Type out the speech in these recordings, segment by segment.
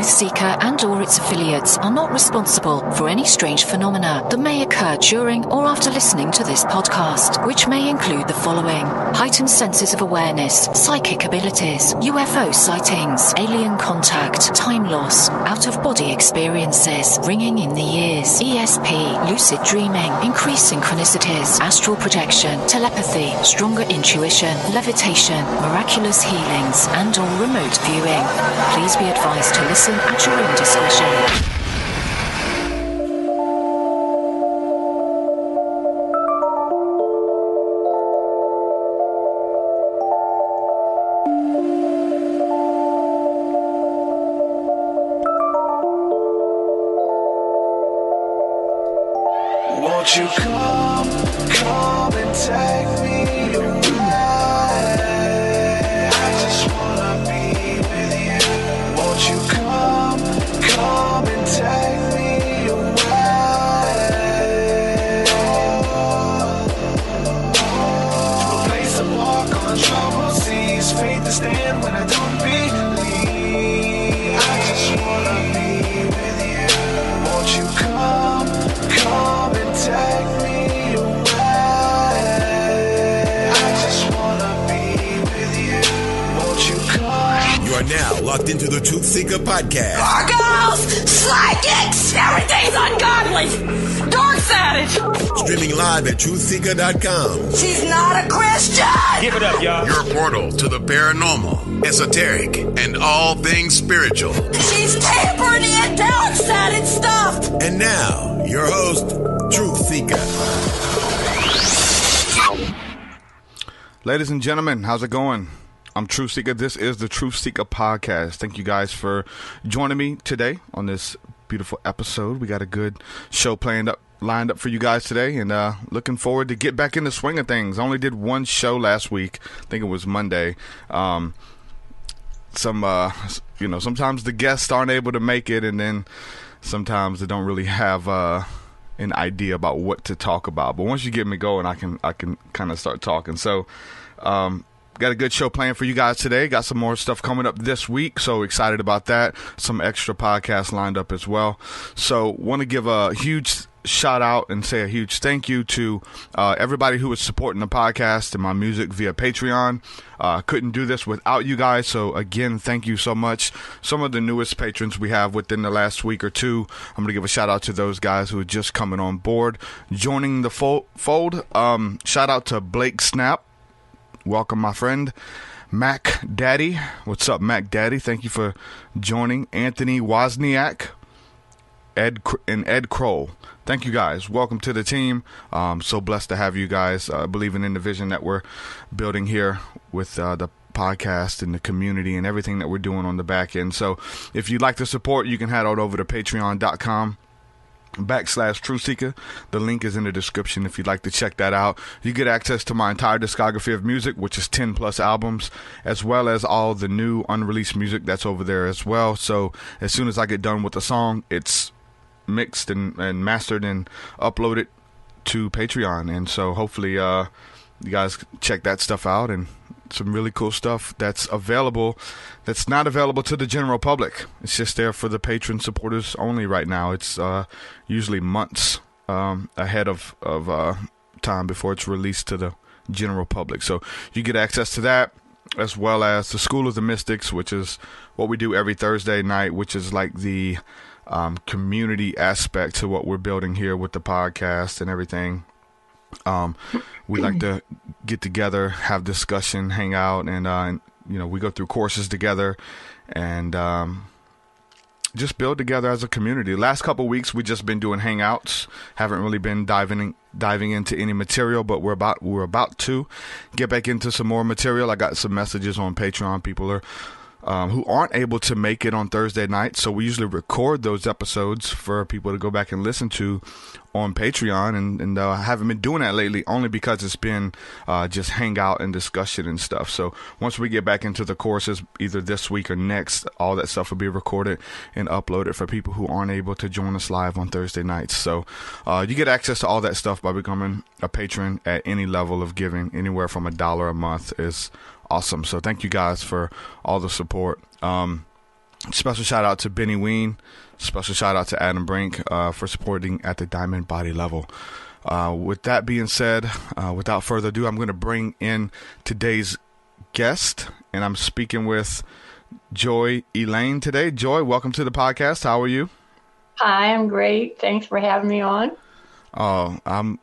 TruthSeekah and/or its affiliates are not responsible for any strange phenomena that may occur during or after listening to this podcast, which may include the following: heightened senses of awareness, psychic abilities, UFO sightings, alien contact, time loss, out-of-body experiences, ringing in the ears, ESP, lucid dreaming, increased synchronicities, astral projection, telepathy, stronger intuition, levitation, miraculous healings, and/or remote viewing. Please be advised to listen at your own discretion. Won't you come and take me away? I just wanna be with you. Won't you come and take me away? To a place to walk on troubled seas, faith to stand when I don't believe. I just wanna be with you. Won't you come and take me away? I just wanna be with you. Won't you come? You are now locked into the TruthSeekah podcast. Gargoyles, psychics, everything's ungodly. Dark savage. Streaming live at TruthSeekah.com. She's not a Christian. Give it up, y'all. Your portal to the paranormal, esoteric, and all things spiritual. She's tampering in dark-sided stuff. And now, your host, TruthSeekah. Ladies and gentlemen, how's it going? I'm TruthSeekah. This is the TruthSeekah podcast. Thank you guys for joining me today on this beautiful episode. We got a good show lined up for you guys today, and looking forward to get back in the swing of things. I only did one show last week. I think it was Monday. Sometimes the guests aren't able to make it, and then sometimes they don't really have an idea about what to talk about. But once you get me going, I can kind of start talking. So got a good show planned for you guys today. Got some more stuff coming up this week, so excited about that. Some extra podcasts lined up as well. So want to give a huge shout out and say a huge thank you to everybody who is supporting the podcast and my music via Patreon. Couldn't do this without you guys, so again, thank you so much. Some of the newest patrons we have within the last week or two, I'm going to give a shout out to those guys who are just coming on board, joining the fold. Shout out to Blake Snap. Welcome, my friend. Mac Daddy. What's up, Mac Daddy? Thank you for joining. Anthony Wozniak. Ed Kroll. Thank you guys. Welcome to the team. So blessed to have you guys believing in the vision that we're building here with the podcast and the community and everything that we're doing on the back end. So if you'd like to support, you can head out over to patreon.com/TruthSeekah. The link is in the description if you'd like to check that out. You get access to my entire discography of music, which is 10 plus albums, as well as all the new unreleased music that's over there as well. So as soon as I get done with the song, it's mixed and mastered and uploaded to Patreon. And so hopefully you guys check that stuff out, and some really cool stuff that's available that's not available to the general public. It's just there for the patron supporters only right now. It's usually months ahead of time before it's released to the general public. So you get access to that, as well as the School of the Mystics, which is what we do every Thursday night, which is like the community aspect to what we're building here with the podcast and everything. We like to get together, have discussion, hang out, and we go through courses together and just build together as a community. The last couple of weeks we just been doing hangouts. Haven't really been diving into any material, but we're about to get back into some more material. I got some messages on Patreon. People are who aren't able to make it on Thursday night, so we usually record those episodes for people to go back and listen to on Patreon, and I haven't been doing that lately, only because it's been just hangout and discussion and stuff. So once we get back into the courses, either this week or next, all that stuff will be recorded and uploaded for people who aren't able to join us live on Thursday nights. So you get access to all that stuff by becoming a patron at any level of giving. Anywhere from $1 a month is awesome. So thank you guys for all the support. Special shout out to Benny Ween. Special shout out to Adam Brink for supporting at the Diamond Body level. With that being said, without further ado, I'm going to bring in today's guest, and I'm speaking with Joy Elaine today. Joy, welcome to the podcast. How are you? Hi, I'm great. Thanks for having me on. Oh, I'm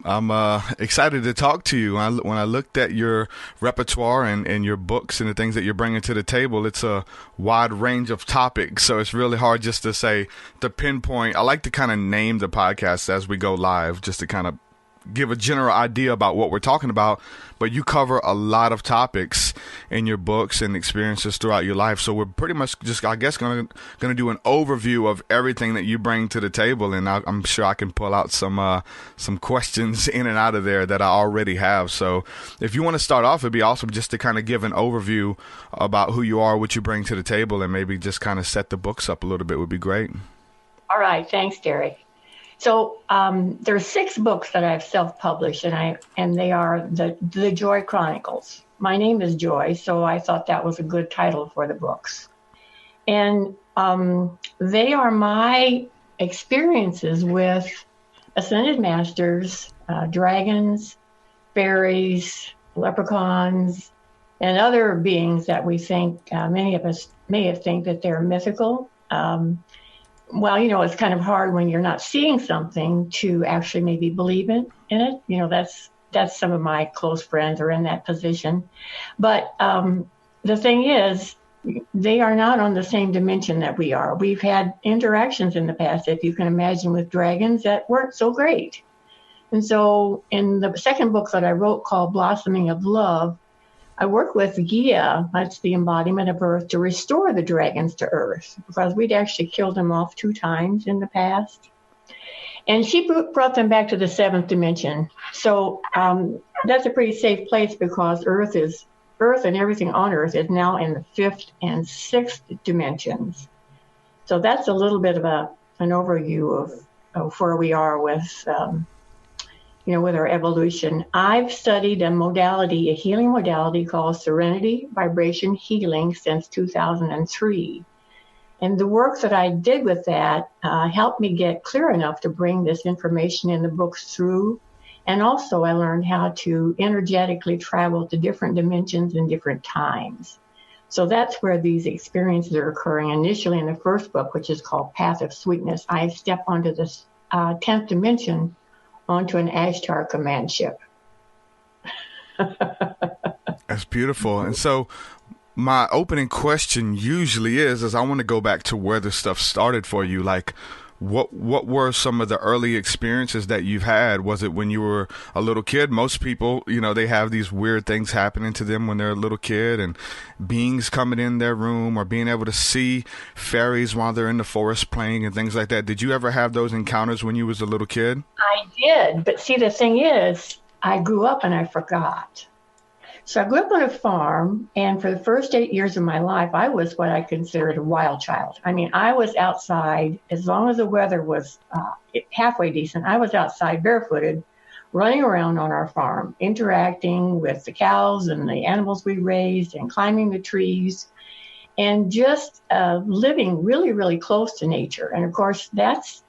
excited to talk to you. When I looked at your repertoire and your books and the things that you're bringing to the table, it's a wide range of topics. So it's really hard just to pinpoint. I like to kind of name the podcast as we go live, just to kind of give a general idea about what we're talking about. But you cover a lot of topics in your books and experiences throughout your life. So we're pretty much just, I guess, going to do an overview of everything that you bring to the table. And I'm sure I can pull out some questions in and out of there that I already have. So if you want to start off, it'd be awesome just to kind of give an overview about who you are, what you bring to the table, and maybe just kind of set the books up a little bit would be great. All right. Thanks, Derek. So there's 6 books that I've self-published, and they are the Joy Chronicles. My name is Joy, so I thought that was a good title for the books. And they are my experiences with ascended masters, dragons, fairies, leprechauns, and other beings that we think, many of us may think that they're mythical. Well, it's kind of hard when you're not seeing something to actually maybe believe in it. That's some of my close friends are in that position. But the thing is, they are not on the same dimension that we are. We've had interactions in the past, if you can imagine, with dragons that weren't so great. And so in the second book that I wrote called Blossoming of Love, I work with Gia, that's the embodiment of Earth, to restore the dragons to Earth, because we'd actually killed them off 2 times in the past. And she brought them back to the 7th dimension. So that's a pretty safe place, because Earth and everything on Earth is now in the 5th and 6th dimensions. So that's a little bit of an overview of where we are with with our evolution. I've studied a healing modality called Serenity Vibration Healing since 2003. And the work that I did with that helped me get clear enough to bring this information in the books through. And also I learned how to energetically travel to different dimensions and different times. So that's where these experiences are occurring. Initially in the first book, which is called Path of Sweetness, I step onto this 10th dimension onto an Ashtar command ship. That's beautiful. And so my opening question usually is I want to go back to where this stuff started for you. Like, what were some of the early experiences that you've had? Was it when you were a little kid? Most people, they have these weird things happening to them when they're a little kid, and beings coming in their room, or being able to see fairies while they're in the forest playing and things like that. Did you ever have those encounters when you was a little kid? I did. But see, the thing is, I grew up and I forgot. So I grew up on a farm, and for the first 8 years of my life, I was what I considered a wild child. I mean, I was outside, as long as the weather was halfway decent, I was outside barefooted, running around on our farm, interacting with the cows and the animals we raised, and climbing the trees, and just living really, really close to nature. And of course, that's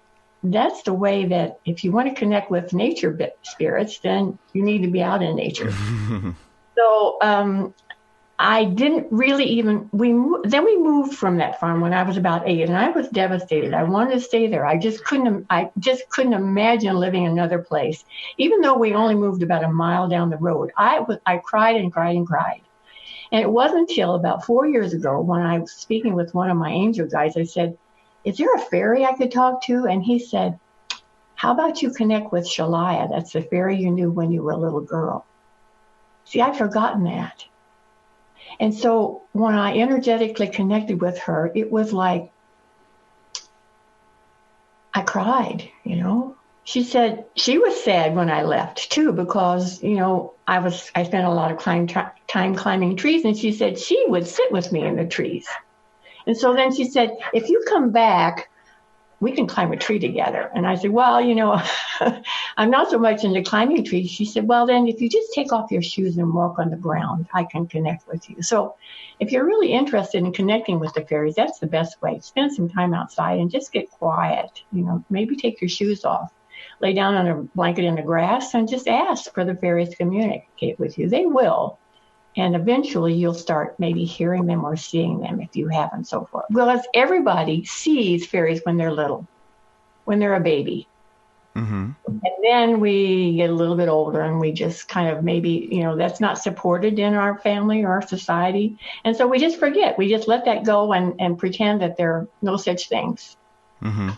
the way that if you want to connect with nature spirits, then you need to be out in nature. So I didn't really even, we moved from that farm when I was about 8, and I was devastated. I wanted to stay there. I just couldn't imagine living another place. Even though we only moved about a mile down the road, I cried and cried and cried. And it wasn't until about 4 years ago when I was speaking with one of my angel guides, I said, "Is there a fairy I could talk to?" And he said, "How about you connect with Shalaya? That's the fairy you knew when you were a little girl." See, I'd forgotten that. And so when I energetically connected with her, it was like I cried, She said she was sad when I left too, because, I spent a lot of time climbing trees, and she said she would sit with me in the trees. And so then she said, "If you come back, we can climb a tree together. And I said, well, I'm not so much into climbing trees. She said, well, then if you just take off your shoes and walk on the ground, I can connect with you. So if you're really interested in connecting with the fairies, that's the best way. Spend some time outside and just get quiet. Maybe take your shoes off, lay down on a blanket in the grass, and just ask for the fairies to communicate with you. They will. And eventually you'll start maybe hearing them or seeing them if you haven't so far. Well, as everybody sees fairies when they're little, when they're a baby. Mm-hmm. And then we get a little bit older and we just kind of maybe, that's not supported in our family or our society. And so we just forget. We just let that go and pretend that there are no such things. Mm-hmm.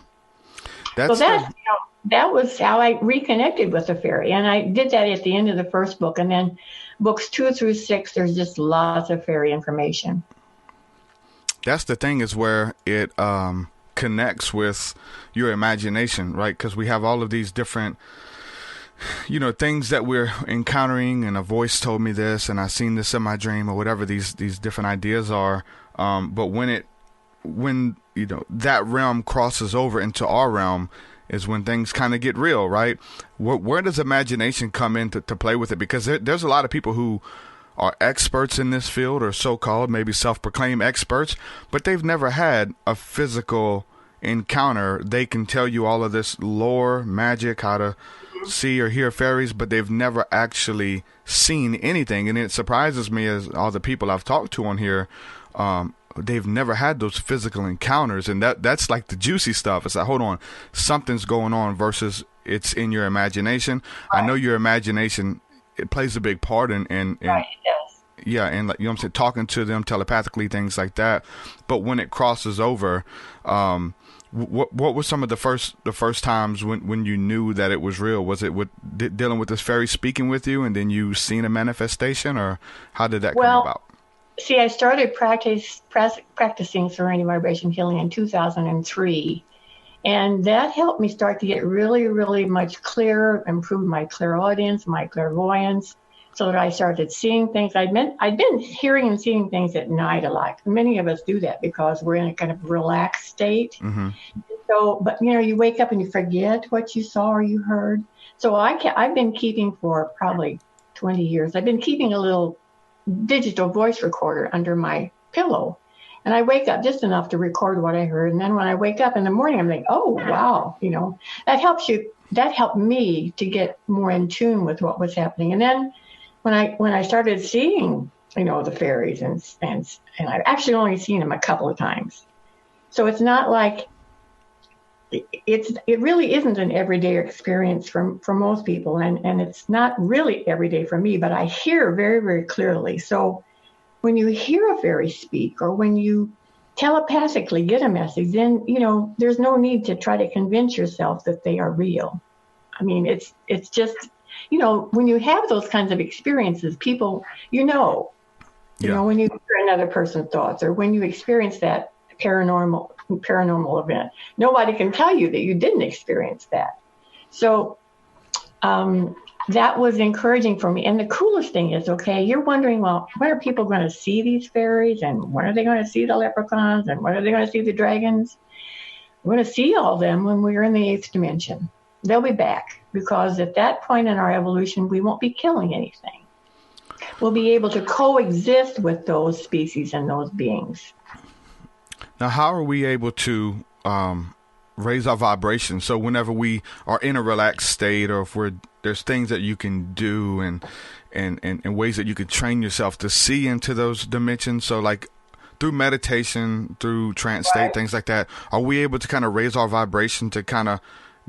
That was how I reconnected with the fairy. And I did that at the end of the first book. And then books 2 through 6, there's just lots of fairy information. That's the thing, is where it connects with your imagination, right? Because we have all of these different, things that we're encountering, and a voice told me this, and I seen this in my dream, or whatever these different ideas are. But when that realm crosses over into our realm, is when things kind of get real, right? Where does imagination come in to play with it? Because there's a lot of people who are experts in this field, or so-called, maybe self-proclaimed experts, but they've never had a physical encounter. They can tell you all of this lore, magic, how to see or hear fairies, but they've never actually seen anything. And it surprises me, as all the people I've talked to on here, they've never had those physical encounters, and that's like the juicy stuff. It's like, hold on, something's going on, versus it's in your imagination. Right. I know your imagination, it plays a big part in right, it does. Yeah, and like, what I'm saying, talking to them telepathically, things like that. But when it crosses over, what were some of the first times when you knew that it was real? Was it dealing with this fairy speaking with you, and then you seen a manifestation, or how did that come about? See, I started practicing Serenity Vibration Healing in 2003, and that helped me start to get really, really much clearer, improve my clairaudience, my clairvoyance, so that I started seeing things. I'd been hearing and seeing things at night a lot. Many of us do that because we're in a kind of relaxed state. Mm-hmm. So, but you wake up and you forget what you saw or you heard. So I've been keeping for probably 20 years. I've been keeping a little digital voice recorder under my pillow, and I wake up just enough to record what I heard. And then when I wake up in the morning, I'm like, oh wow, that helped me to get more in tune with what was happening. And then when I started seeing the fairies, and I've actually only seen them a couple of times, so it's not like it really isn't an everyday experience for most people, and it's not really everyday for me, but I hear very, very clearly. So when you hear a fairy speak, or when you telepathically get a message, then there's no need to try to convince yourself that they are real. I mean, it's just when you have those kinds of experiences, people when you hear another person's thoughts, or when you experience that paranormal event, nobody can tell you that you didn't experience that. So that was encouraging for me. And the coolest thing is, you're wondering, well, when are people going to see these fairies, and when are they going to see the leprechauns, and when are they going to see the dragons? We're going to see all of them when we're in the 8th dimension. They'll be back, because at that point in our evolution, we won't be killing anything. We'll be able to coexist with those species and those beings. Now, how are we able to raise our vibration? So whenever we are in a relaxed state, or if there's things that you can do and ways that you can train yourself to see into those dimensions. So like through meditation, through trance state, things like that, are we able to kind of raise our vibration to kind of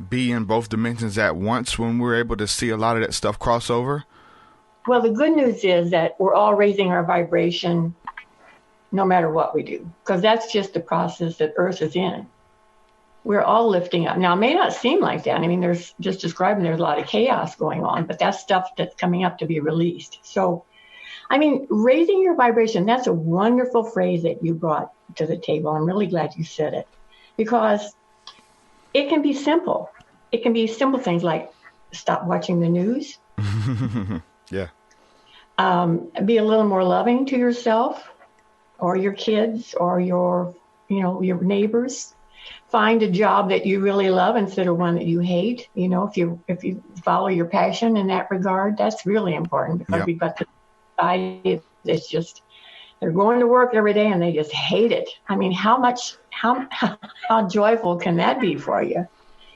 be in both dimensions at once when we're able to see a lot of that stuff cross over? Well, the good news is that we're all raising our vibration no matter what we do, because that's just the process that Earth is in. We're all lifting up. Now, it may not seem like that. I mean, there's a lot of chaos going on, but that's stuff that's coming up to be released. So, I mean, raising your vibration, that's a wonderful phrase that you brought to the table. I'm really glad you said it, because it can be simple. It can be simple things like stop watching the news. Yeah. Be a little more loving to yourself, or your kids, or your neighbors. find a job that you really love instead of one that you hate. You know, if you follow your passion in that regard, that's really important, because Yep. we've got the society that's just, they're going to work every day and they just hate it. I mean, how joyful can that be for you?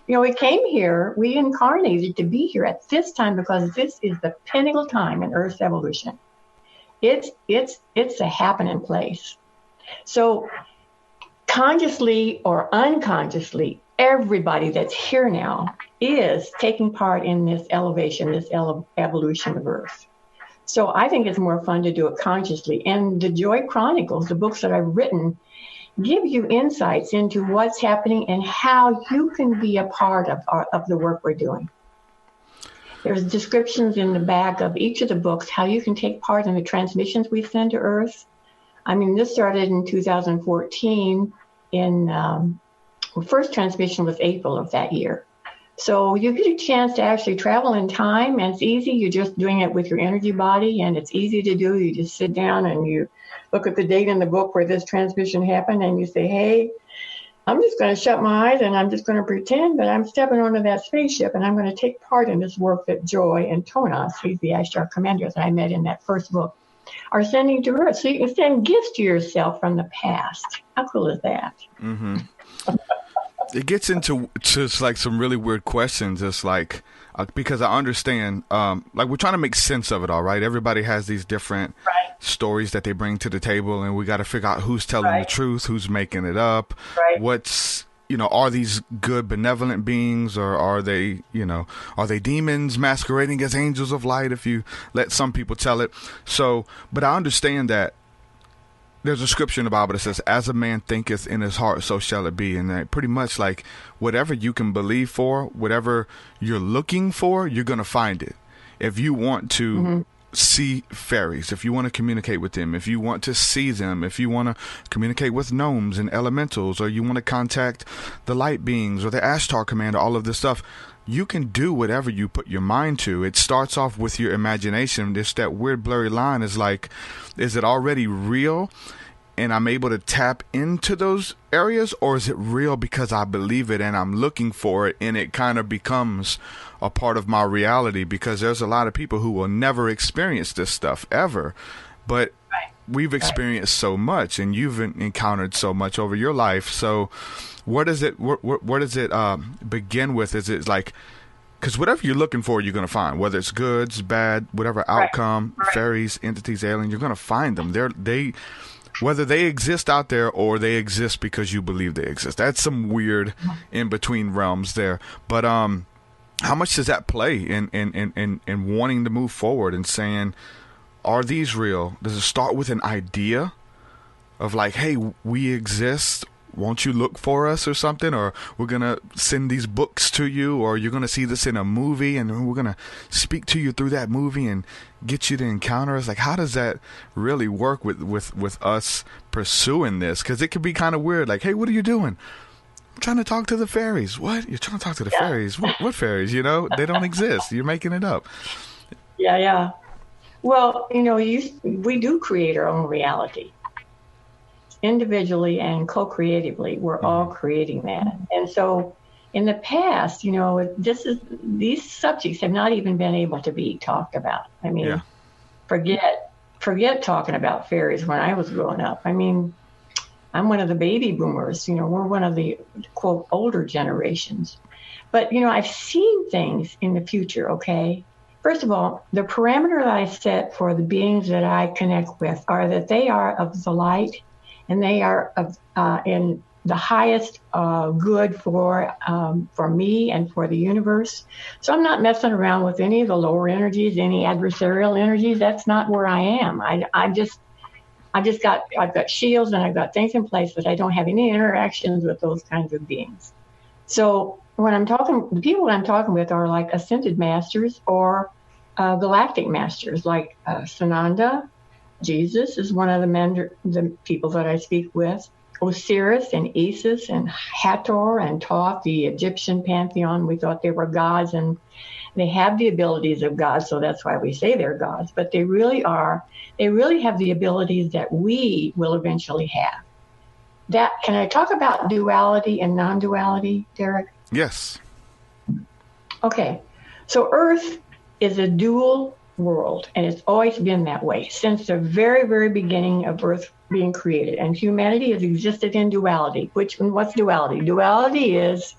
You know, we came here, we incarnated to be here at this time because this is the pinnacle time in Earth's evolution. It's a happening place. So consciously or unconsciously, everybody that's here now is taking part in this elevation, this evolution of Earth. So I think it's more fun to do it consciously. And the Joy Chronicles, the books that I've written, give you insights into what's happening and how you can be a part of the work we're doing. There's descriptions in the back of each of the books, how you can take part in the transmissions we send to Earth. I mean, this started in 2014. First transmission was April of that year. So you get a chance to actually travel in time, and it's easy. You're just doing it with your energy body, and it's easy to do. You just sit down and you look at the date in the book where this transmission happened, and you say, hey, I'm just going to shut my eyes and I'm just going to pretend that I'm stepping onto that spaceship, and I'm going to take part in this work that Joy and Tonas, he's the Ashtar commander that I met in that first book, are sending to Earth. So you can send gifts to yourself from the past. How cool is that? Mm-hmm. It gets into just like some really weird questions. It's like, because I understand, like we're trying to make sense of it all, right? Everybody has these different stories that they bring to the table, and we got to figure out who's telling the truth, who's making it up, what's, you know, are these good benevolent beings, or are they demons masquerading as angels of light, if you let some people tell it. So, but I understand that there's a scripture in the Bible that says, as a man thinketh in his heart, so shall it be. And that pretty much like whatever you can believe for, whatever you're looking for, you're going to find it. If you want to see fairies, if you want to communicate with them, if you want to see them, if you want to communicate with gnomes and elementals, or you want to contact the light beings or the Ashtar commander, all of this stuff, you can do whatever you put your mind to. It starts off with your imagination. There's that weird blurry line, is like, is it already real and I'm able to tap into those areas, or is it real because I believe it and I'm looking for it, and it kind of becomes a part of my reality? Because there's a lot of people who will never experience this stuff ever, but we've experienced so much, and you've encountered so much over your life. So where does it begin with? Is it like, because whatever you're looking for, you're going to find, whether it's goods, bad, whatever outcome, fairies, entities, aliens, you're going to find them. Whether they exist out there or they exist because you believe they exist. That's some weird in between realms there. But how much does that play in wanting to move forward and saying, are these real? Does it start with an idea of like, hey, we exist, won't you look for us, or something? Or we're going to send these books to you, or you're going to see this in a movie and we're going to speak to you through that movie and get you to encounter us? Like, how does that really work with us pursuing this? Because it could be kind of weird. Like, hey, what are you doing? I'm trying to talk to the fairies. What? You're trying to talk to the fairies? What fairies? You know, they don't exist. You're making it up. Yeah. Well, you know, we do create our own reality. Individually and co-creatively, we're all creating that. And so in the past, you know, these subjects have not even been able to be talked about. I mean, forget talking about fairies when I was growing up. I mean, I'm one of the baby boomers, you know, we're one of the, quote, older generations. But, you know, I've seen things in the future, okay? First of all, the parameter that I set for the beings that I connect with are that they are of the light, and they are in the highest good for me and for the universe. So I'm not messing around with any of the lower energies, any adversarial energies. That's not where I am. I've got shields and I've got things in place, but I don't have any interactions with those kinds of beings. So when I'm talking, the people I'm talking with are like ascended masters or galactic masters, like Sananda. Jesus is one of the people that I speak with. Osiris and Isis and Hathor and Thoth, the Egyptian pantheon, we thought they were gods, and they have the abilities of gods, so that's why we say they're gods. But they really have the abilities that we will eventually have. can I talk about duality and non-duality, Derek? Yes. Okay. So Earth is a dual world, and it's always been that way since the very, very beginning of Earth being created. And humanity has existed in duality. What's duality? Duality is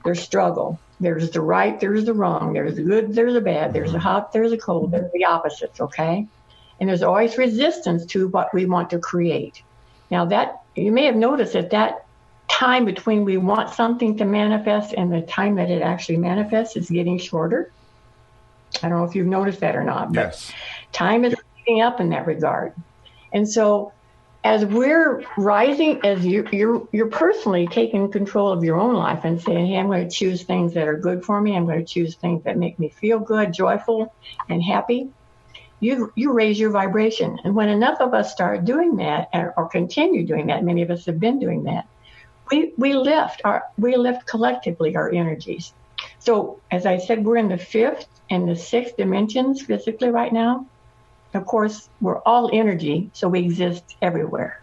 there's struggle. There's the right, there's the wrong, there's the good, there's the bad, there's the hot, there's the cold, there's the opposites, okay? And there's always resistance to what we want to create. Now that, you may have noticed that time between we want something to manifest and the time that it actually manifests is getting shorter. I don't know if you've noticed that or not, but yes. Time is speeding up in that regard. And so as we're rising, as you're personally taking control of your own life and saying, hey, I'm going to choose things that are good for me. I'm going to choose things that make me feel good, joyful, and happy. You raise your vibration. And when enough of us start doing that or continue doing that, many of us have been doing that, we lift collectively our energies. So as I said, we're in the 5th and the 6th dimensions physically right now. Of course, we're all energy, so we exist everywhere,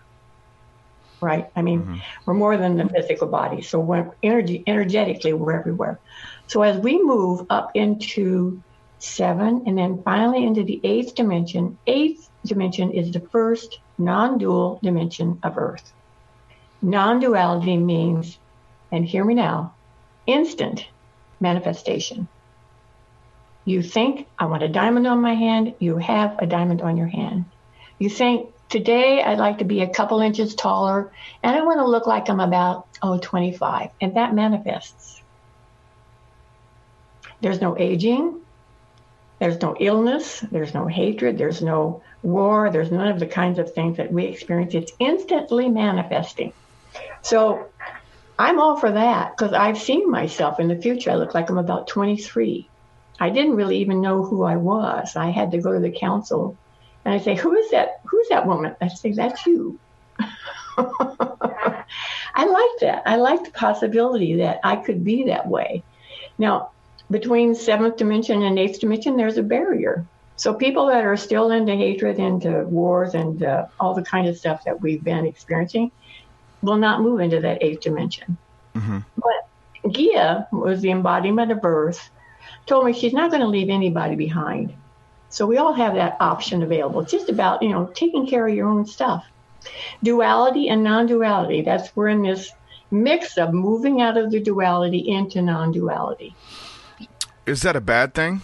right? I mean, we're more than the physical body. So we're energetically, we're everywhere. So as we move up into 7 and then finally into the 8th dimension is the first non-dual dimension of Earth. Non-duality means, and hear me now, instant manifestation. You think, I want a diamond on my hand, you have a diamond on your hand. You think, today I'd like to be a couple inches taller, and I want to look like I'm about, 25, and that manifests. There's no aging, there's no illness, there's no hatred, there's no war, there's none of the kinds of things that we experience. It's instantly manifesting. So I'm all for that because I've seen myself in the future. I look like I'm about 23. I didn't really even know who I was. I had to go to the council and I say, who's that woman? I say, that's you. I like that. I like the possibility that I could be that way. Now, between 7th dimension and 8th dimension, there's a barrier. So people that are still into hatred, into wars, and all the kind of stuff that we've been experiencing will not move into that 8th dimension. Mm-hmm. But Gia was the embodiment of Earth, told me she's not going to leave anybody behind. So we all have that option available. It's just about, taking care of your own stuff. Duality and non-duality, we're in this mix of moving out of the duality into non-duality. Is that a bad thing?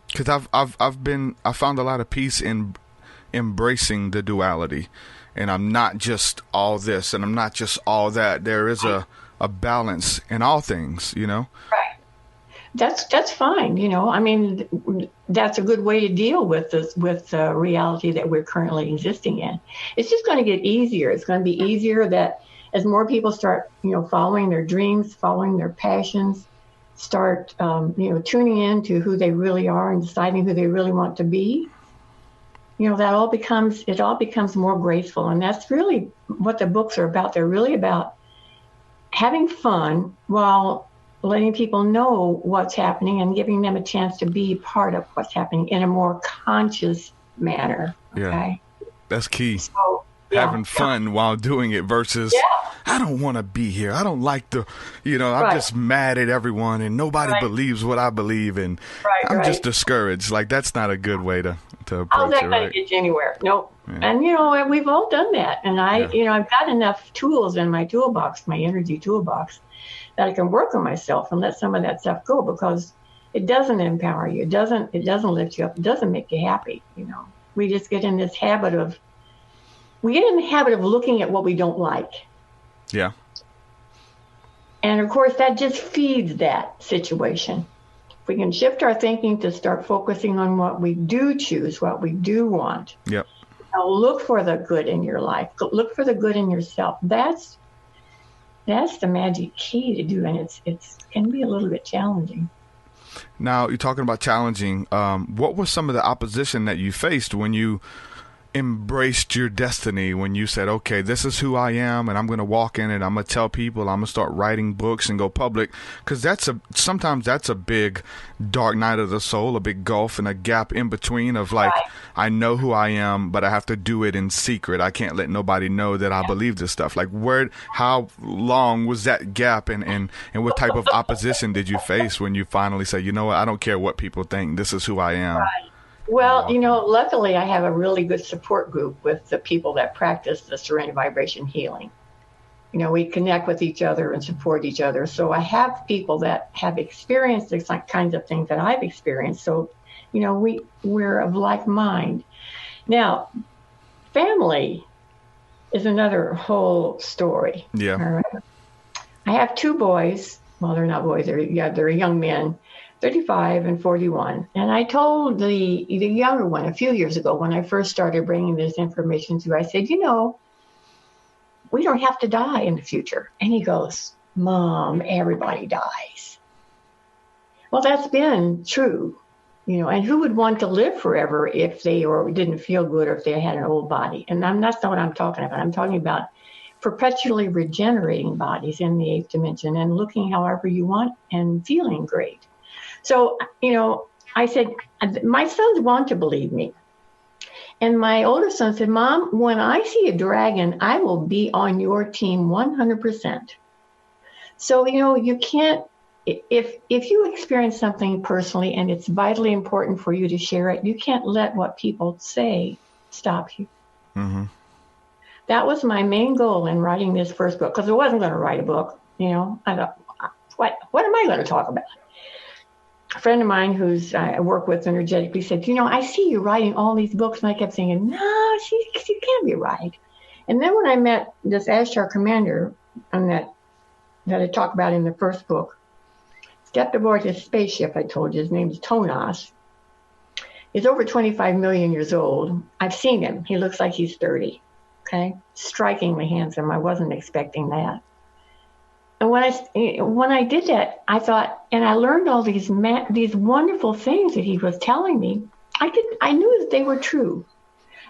Because I found a lot of peace in embracing the duality, and I'm not just all this and I'm not just all that. There is a balance in all things, Right. That's fine. I mean, that's a good way to deal with the reality that we're currently existing in. It's just going to get easier. It's going to be easier that as more people start, following their dreams, following their passions, start, tuning in to who they really are and deciding who they really want to be. It all becomes more graceful. And that's really what the books are about. They're really about having fun while letting people know what's happening and giving them a chance to be part of what's happening in a more conscious manner. Okay? Yeah, that's key. So, having fun while doing it versus, I don't want to be here. I don't like the, I'm just mad at everyone and nobody believes what I believe, and I'm just discouraged. Like, that's not a good way to approach How's that it, going to get you anywhere? Nope. Yeah. And, we've all done that. And I've got enough tools in my toolbox, my energy toolbox, that I can work on myself and let some of that stuff go, because it doesn't empower you. It doesn't lift you up. It doesn't make you happy. We just get in this habit of, looking at what we don't like. Yeah. And of course, that just feeds that situation. If we can shift our thinking to start focusing on what we do choose, what we do want. Yep. Now look for the good in your life. Look for the good in yourself. That's the magic key to do, and it can be a little bit challenging. Now, you're talking about challenging. What was some of the opposition that you faced when you embraced your destiny when you said, okay, this is who I am, and I'm going to walk in and I'm going to tell people, I'm going to start writing books and go public? Because sometimes that's a big dark night of the soul, a big gulf and a gap in between of like, right. I know who I am, but I have to do it in secret. I can't let nobody know that I believe this stuff. Like, how long was that gap, and what type of opposition did you face when you finally say, you know what, I don't care what people think, this is who I am? Right. Well, luckily I have a really good support group with the people that practice the surrender vibration healing. We connect with each other and support each other. So I have people that have experienced the kinds of things that I've experienced. So, we're of like mind. Now, family is another whole story. Yeah. All right? I have 2 boys. Well, they're not boys. They're young men. 35 and 41. And I told the younger one a few years ago when I first started bringing this information to, I said, we don't have to die in the future. And he goes, Mom, everybody dies. Well, that's been true, and who would want to live forever if they didn't feel good or if they had an old body? And that's not what I'm talking about. I'm talking about perpetually regenerating bodies in the 8th dimension and looking however you want and feeling great. So, I said, my sons want to believe me. And my older son said, Mom, when I see a dragon, I will be on your team 100%. So, you can't, if you experience something personally and it's vitally important for you to share it, you can't let what people say stop you. Mm-hmm. That was my main goal in writing this first book, because I wasn't going to write a book. I thought, what am I going to talk about? A friend of mine who's I work with energetically said, I see you writing all these books. And I kept thinking, no, she can't be right. And then when I met this Ashtar commander that I talked about in the first book, stepped aboard his spaceship, I told you, his name is Tonas. He's over 25 million years old. I've seen him. He looks like he's 30. Okay. Strikingly handsome. I wasn't expecting that. And when I did that, I thought, and I learned all these wonderful things that he was telling me. I knew that they were true.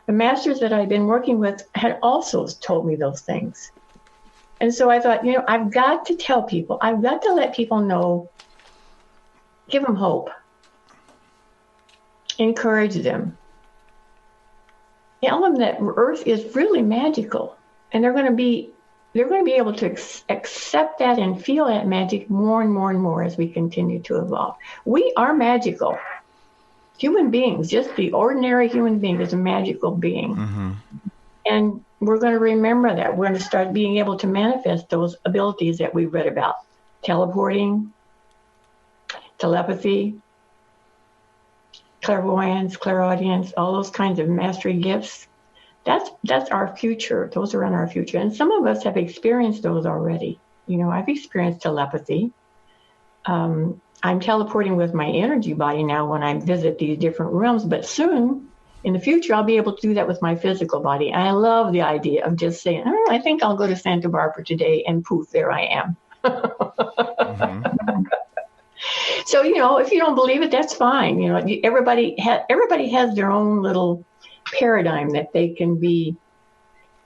The masters that I'd been working with had also told me those things. And so I thought, I've got to tell people, I've got to let people know, give them hope, encourage them, tell them that Earth is really magical, and they're going to be able to accept that and feel that magic more and more and more as we continue to evolve. We are magical. Human beings, just the ordinary human being is a magical being. Mm-hmm. And we're going to remember that. We're going to start being able to manifest those abilities that we read about. Teleporting, telepathy, clairvoyance, clairaudience, all those kinds of mastery gifts. That's our future. Those are in our future. And some of us have experienced those already. I've experienced telepathy. I'm teleporting with my energy body now when I visit these different realms. But soon, in the future, I'll be able to do that with my physical body. And I love the idea of just saying, I think I'll go to Santa Barbara today, and poof, there I am. Mm-hmm. So, if you don't believe it, that's fine. Everybody has their own little paradigm that they can be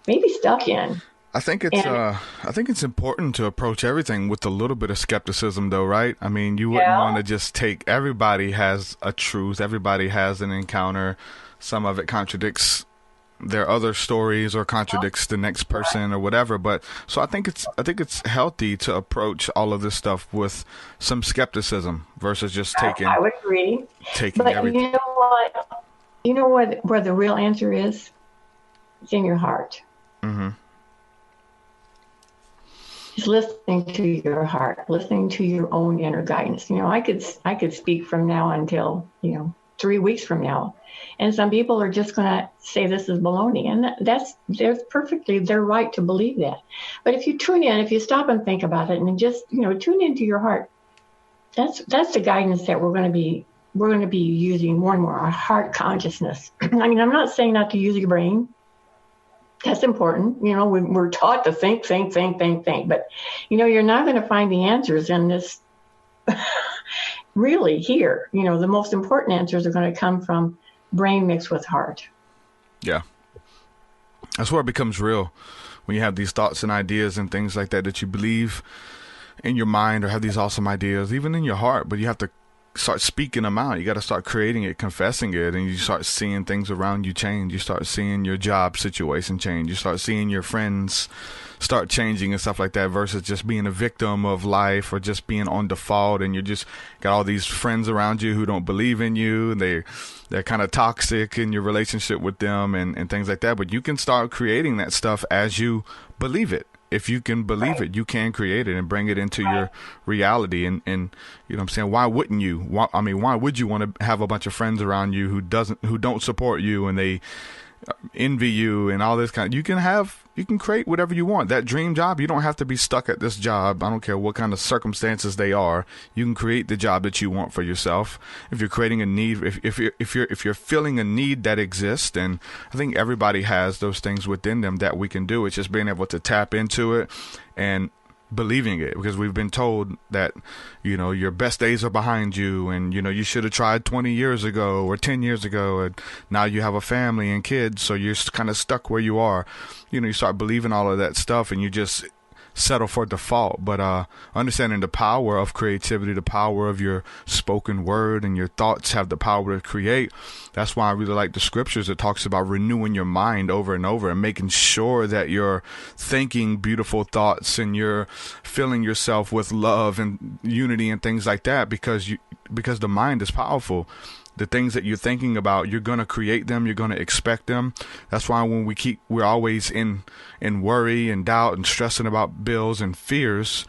maybe stuck in. I think it's important to approach everything with a little bit of skepticism, though, right? I mean, you wouldn't want to just take, everybody has a truth, everybody has an encounter. Some of it contradicts their other stories or contradicts the next person or whatever. But so I think it's healthy to approach all of this stuff with some skepticism versus just taking. I would agree. Taking everything. You know what? You know where the real answer is? It's in your heart. Mm-hmm. Just listening to your heart, listening to your own inner guidance. I could speak from now until 3 weeks from now, and some people are just going to say this is baloney, and they're perfectly their right to believe that. But if you tune in, if you stop and think about it, and just tune into your heart, that's the guidance that we're going to be using more and more, our heart consciousness. I mean, I'm not saying not to use your brain. That's important. We're taught to think. But, you're not going to find the answers in this really here. The most important answers are going to come from brain mixed with heart. Yeah. That's where it becomes real. When you have these thoughts and ideas and things like that, that you believe in your mind, or have these awesome ideas, even in your heart, but you have to start speaking them out. You got to start creating it, confessing it, and you start seeing things around you change. You start seeing your job situation change. You start seeing your friends start changing and stuff like that, versus just being a victim of life or just being on default, and you just got all these friends around you who don't believe in you, and they're kind of toxic in your relationship with them and things like that. But you can start creating that stuff as you believe it. If you can believe it, you can create it and bring it into your reality. And you know what I'm saying? Why wouldn't you? Why would you want to have a bunch of friends around you who don't support you, and they envy you and all this kind of, you can create whatever you want. That dream job, you don't have to be stuck at this job. I don't care what kind of circumstances they are. You can create the job that you want for yourself. If you're creating a need, if you're filling a need that exists, and I think everybody has those things within them that we can do. It's just being able to tap into it and believing it, because we've been told that, you know, your best days are behind you, and you know, you should have tried 20 years ago or 10 years ago, and now you have a family and kids, so you're kind of stuck where you are. You know, you start believing all of that stuff, and you just settle for default. But understanding the power of creativity, the power of your spoken word, and your thoughts have the power to create. That's why I really like the scriptures. It talks about renewing your mind over and over, and making sure that you're thinking beautiful thoughts, and you're filling yourself with love and unity and things like that, because the mind is powerful. The things that you're thinking about, you're going to create them. You're going to expect them. That's why when we're always in worry and doubt and stressing about bills and fears.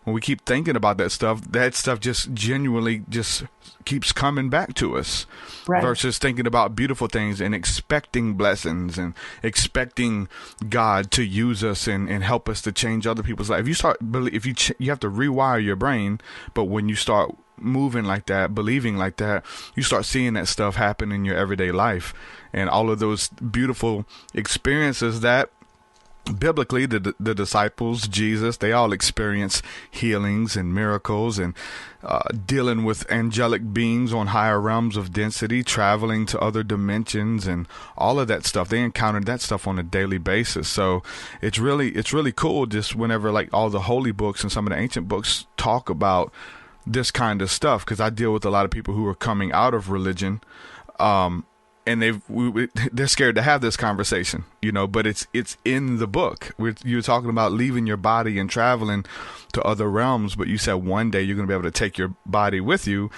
When we keep thinking about that stuff just genuinely just keeps coming back to us. Right. Versus thinking about beautiful things and expecting blessings and expecting God to use us and help us to change other people's life. You have to rewire your brain, but when you start moving like that, believing like that, you start seeing that stuff happen in your everyday life, and all of those beautiful experiences that biblically the disciples, Jesus, they all experience healings and miracles, and dealing with angelic beings on higher realms of density, traveling to other dimensions, and all of that stuff. They encountered that stuff on a daily basis. So it's really cool just whenever like all the holy books and some of the ancient books talk about this kind of stuff, because I deal with a lot of people who are coming out of religion, and they're scared to have this conversation, you know, but it's in the book. You're talking about leaving your body and traveling to other realms, but you said one day you're going to be able to take your body with you.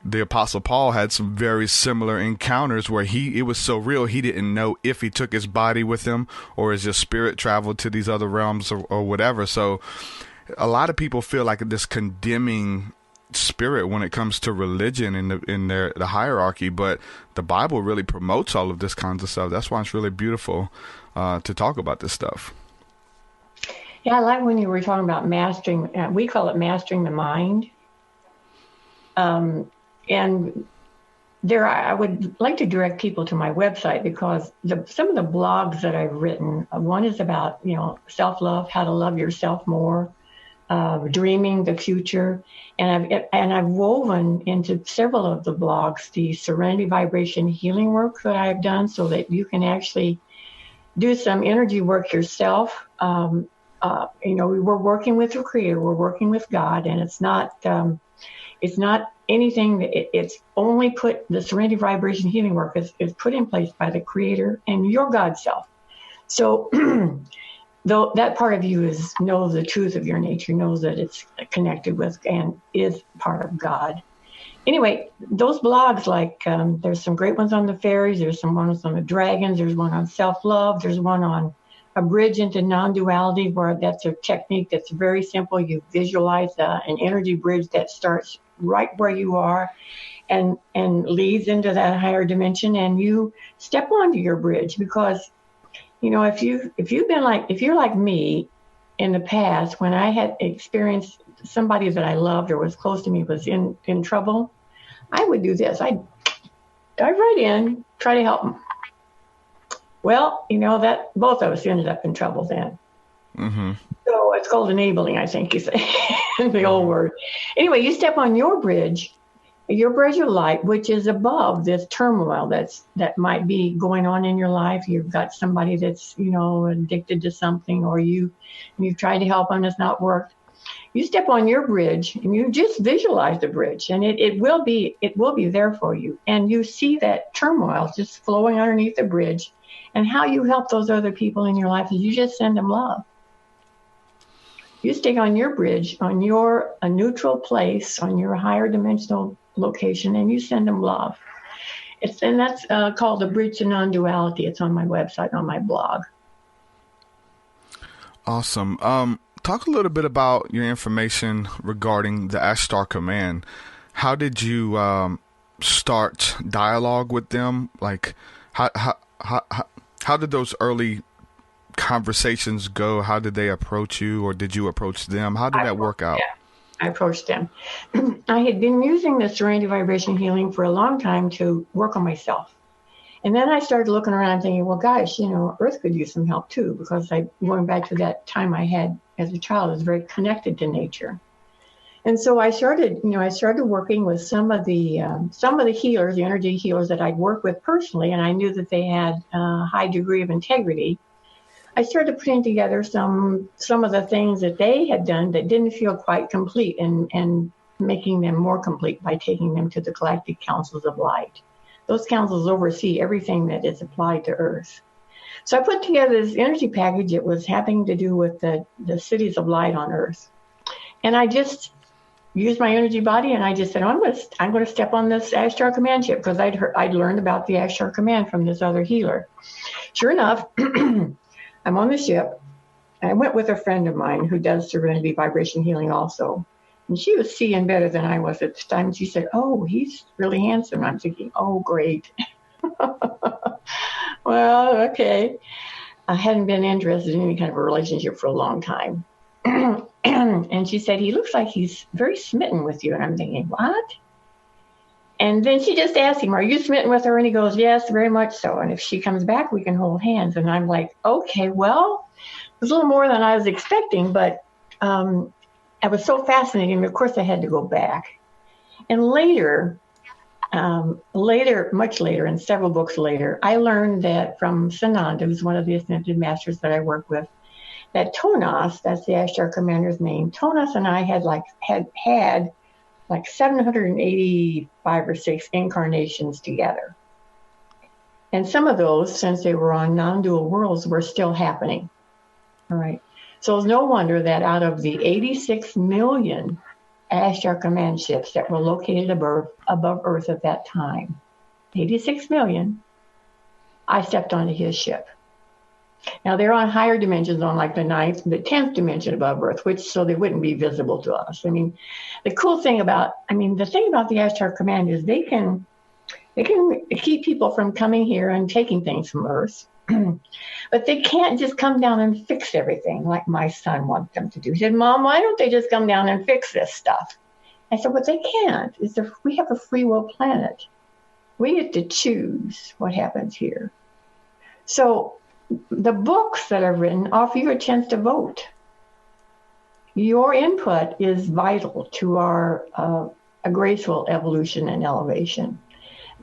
The Apostle Paul had some very similar encounters where it was so real he didn't know if he took his body with him or his spirit traveled to these other realms or whatever. So a lot of people feel like this condemning spirit when it comes to religion in the hierarchy, but the Bible really promotes all of this kinds of stuff. That's why it's really beautiful to talk about this stuff. Yeah, I like when you were talking about mastering. We call it mastering the mind. And there, I would like to direct people to my website, because some of the blogs that I've written, one is about, you know, self-love, how to love yourself more. Dreaming the future, and I've woven into several of the blogs the serenity vibration healing work that I've done, so that you can actually do some energy work yourself. You know, we're working with the Creator, we're working with God, and it's not anything that it's only the serenity vibration healing work is put in place by the Creator and your God self. So though that part of you knows the truth of your nature, knows that it's connected with and is part of God. Anyway, those blogs, like there's some great ones on the fairies, there's some ones on the dragons, there's one on self-love, there's one on a bridge into non-duality, where that's a technique that's very simple. You visualize an energy bridge that starts right where you are and leads into that higher dimension, and you step onto your bridge, because you know, if you're like me in the past, when I had experienced somebody that I loved or was close to me was in trouble, I would do this. I'd dive right in, try to help them. Well, you know, that both of us ended up in trouble then. Mm-hmm. So it's called enabling, I think you say, the old word. Anyway, you step on your bridge, Your bridge of light, which is above this turmoil that might be going on in your life. You've got somebody that's, addicted to something, or you've tried to help them, it's not worked. You step on your bridge and you just visualize the bridge, and it will be there for you. And you see that turmoil just flowing underneath the bridge. And how you help those other people in your life is you just send them love. You stay on your bridge, on a neutral place, on your higher dimensional location, and you send them love. That's called the Bridge to Non-Duality. It's on my website, on my blog. Awesome. Talk a little bit about your information regarding the Ashtar command. How did you start dialogue with them? Like, how did those early conversations go? How did they approach you, or did you approach them? How did that work out? Yeah, I approached them. I had been using the Serenity Vibration Healing for a long time to work on myself. And then I started looking around thinking, well, gosh, Earth could use some help too, because going back to that time I had as a child, I was very connected to nature. And so I started working with some of the healers, the energy healers that I'd worked with personally, and I knew that they had a high degree of integrity. I started putting together some of the things that they had done that didn't feel quite complete, and making them more complete by taking them to the Galactic Councils of Light. Those councils oversee everything that is applied to Earth. So I put together this energy package. It was having to do with the cities of light on Earth. And I just used my energy body, and I just said, I'm going to step on this Ashtar command ship, because I'd learned about the Ashtar command from this other healer. Sure enough, I'm on the ship. I went with a friend of mine who does Serenity Vibration Healing also. And she was seeing better than I was at the time. She said, oh, he's really handsome. I'm thinking, oh, great. Well, okay. I hadn't been interested in any kind of a relationship for a long time. And she said, he looks like he's very smitten with you. And I'm thinking, what? And then she just asked him, are you smitten with her? And he goes, yes, very much so. And if she comes back, we can hold hands. And I'm like, okay, well, it was a little more than I was expecting, but I was so fascinating. Of course, I had to go back. And later, much later, and several books later, I learned that from Sananda, who's one of the Ascended Masters that I work with, that Tonas, that's the Ashtar commander's name, Tonas and I had 785 or 6 incarnations together. And some of those, since they were on non-dual worlds, were still happening. All right. So it's no wonder that out of the 86 million Ashtar command ships that were located above Earth at that time, 86 million, I stepped onto his ship. Now they're on higher dimensions, on like the 9th, the 10th dimension above Earth, so they wouldn't be visible to us. I mean, the thing about the Ashtar command is they can keep people from coming here and taking things from Earth. But they can't just come down and fix everything like my son wants them to do. He said, Mom, why don't they just come down and fix this stuff? I said, what they can't is we have a free will planet. We get to choose what happens here. So the books that are written offer you a chance to vote. Your input is vital to our a graceful evolution and elevation.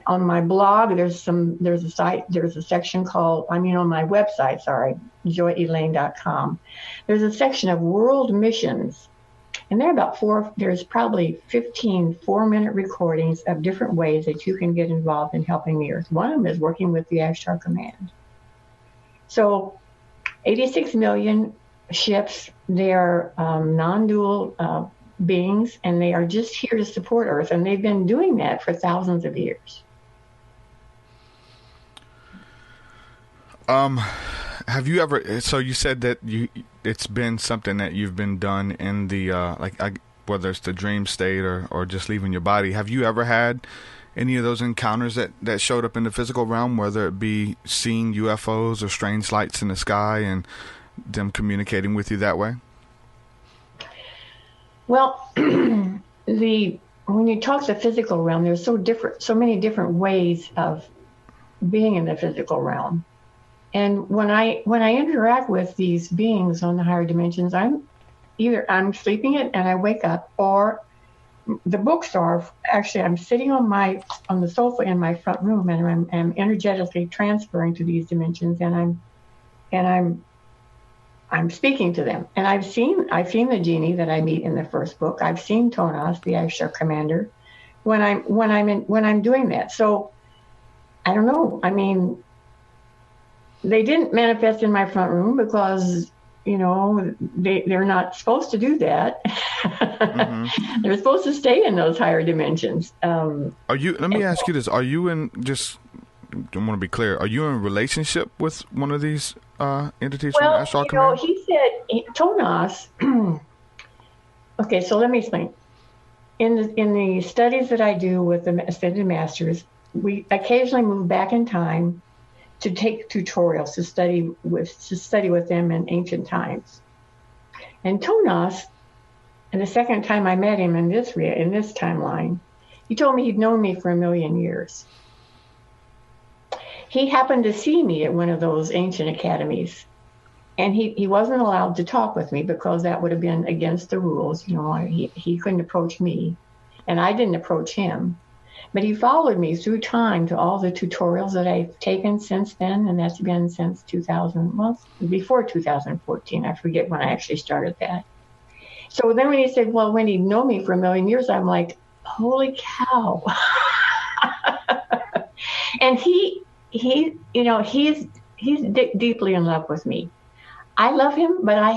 On my blog, there's a section called, on my website, joyelaine.com. There's a section of world missions. And there's probably 15 4-minute recordings of different ways that you can get involved in helping the Earth. One of them is working with the Ashtar command. So 86 million ships, they are non-dual beings, and they are just here to support Earth. And they've been doing that for thousands of years. Have you ever? So you said that it's been something that you've been done in the whether it's the dream state or just leaving your body. Have you ever had any of those encounters that showed up in the physical realm, whether it be seeing UFOs or strange lights in the sky and them communicating with you that way? Well, when you talk the physical realm, there's so many different ways of being in the physical realm. And when I interact with these beings on the higher dimensions, I'm sleeping it and I wake up, or the books are actually, I'm sitting on the sofa in my front room, and I'm energetically transferring to these dimensions, and I'm speaking to them. And I've seen the genie that I meet in the first book. I've seen Tonas, the Ashtar commander, when I'm doing that. So I don't know. I mean, they didn't manifest in my front room because, you know, they're not supposed to do that. Mm-hmm. They're supposed to stay in those higher dimensions. Let me ask you this. Are you in, just, I want to be clear, are you in a relationship with one of these entities from the Ashtar Command? He said, Tonas, okay, so let me explain. In the studies that I do with the Ascended Masters, we occasionally move back in time to take tutorials to study with them in ancient times. And Tonas, and the second time I met him in this timeline, he told me he'd known me for 1 million years. He happened to see me at one of those ancient academies, and he wasn't allowed to talk with me because that would have been against the rules. You know, he couldn't approach me, and I didn't approach him. But he followed me through time to all the tutorials that I've taken since then, and that's been since before 2014. I forget when I actually started that. So then when he said, well, when he'd known me for 1 million years, I'm like, holy cow. And he's deeply in love with me. I love him, but I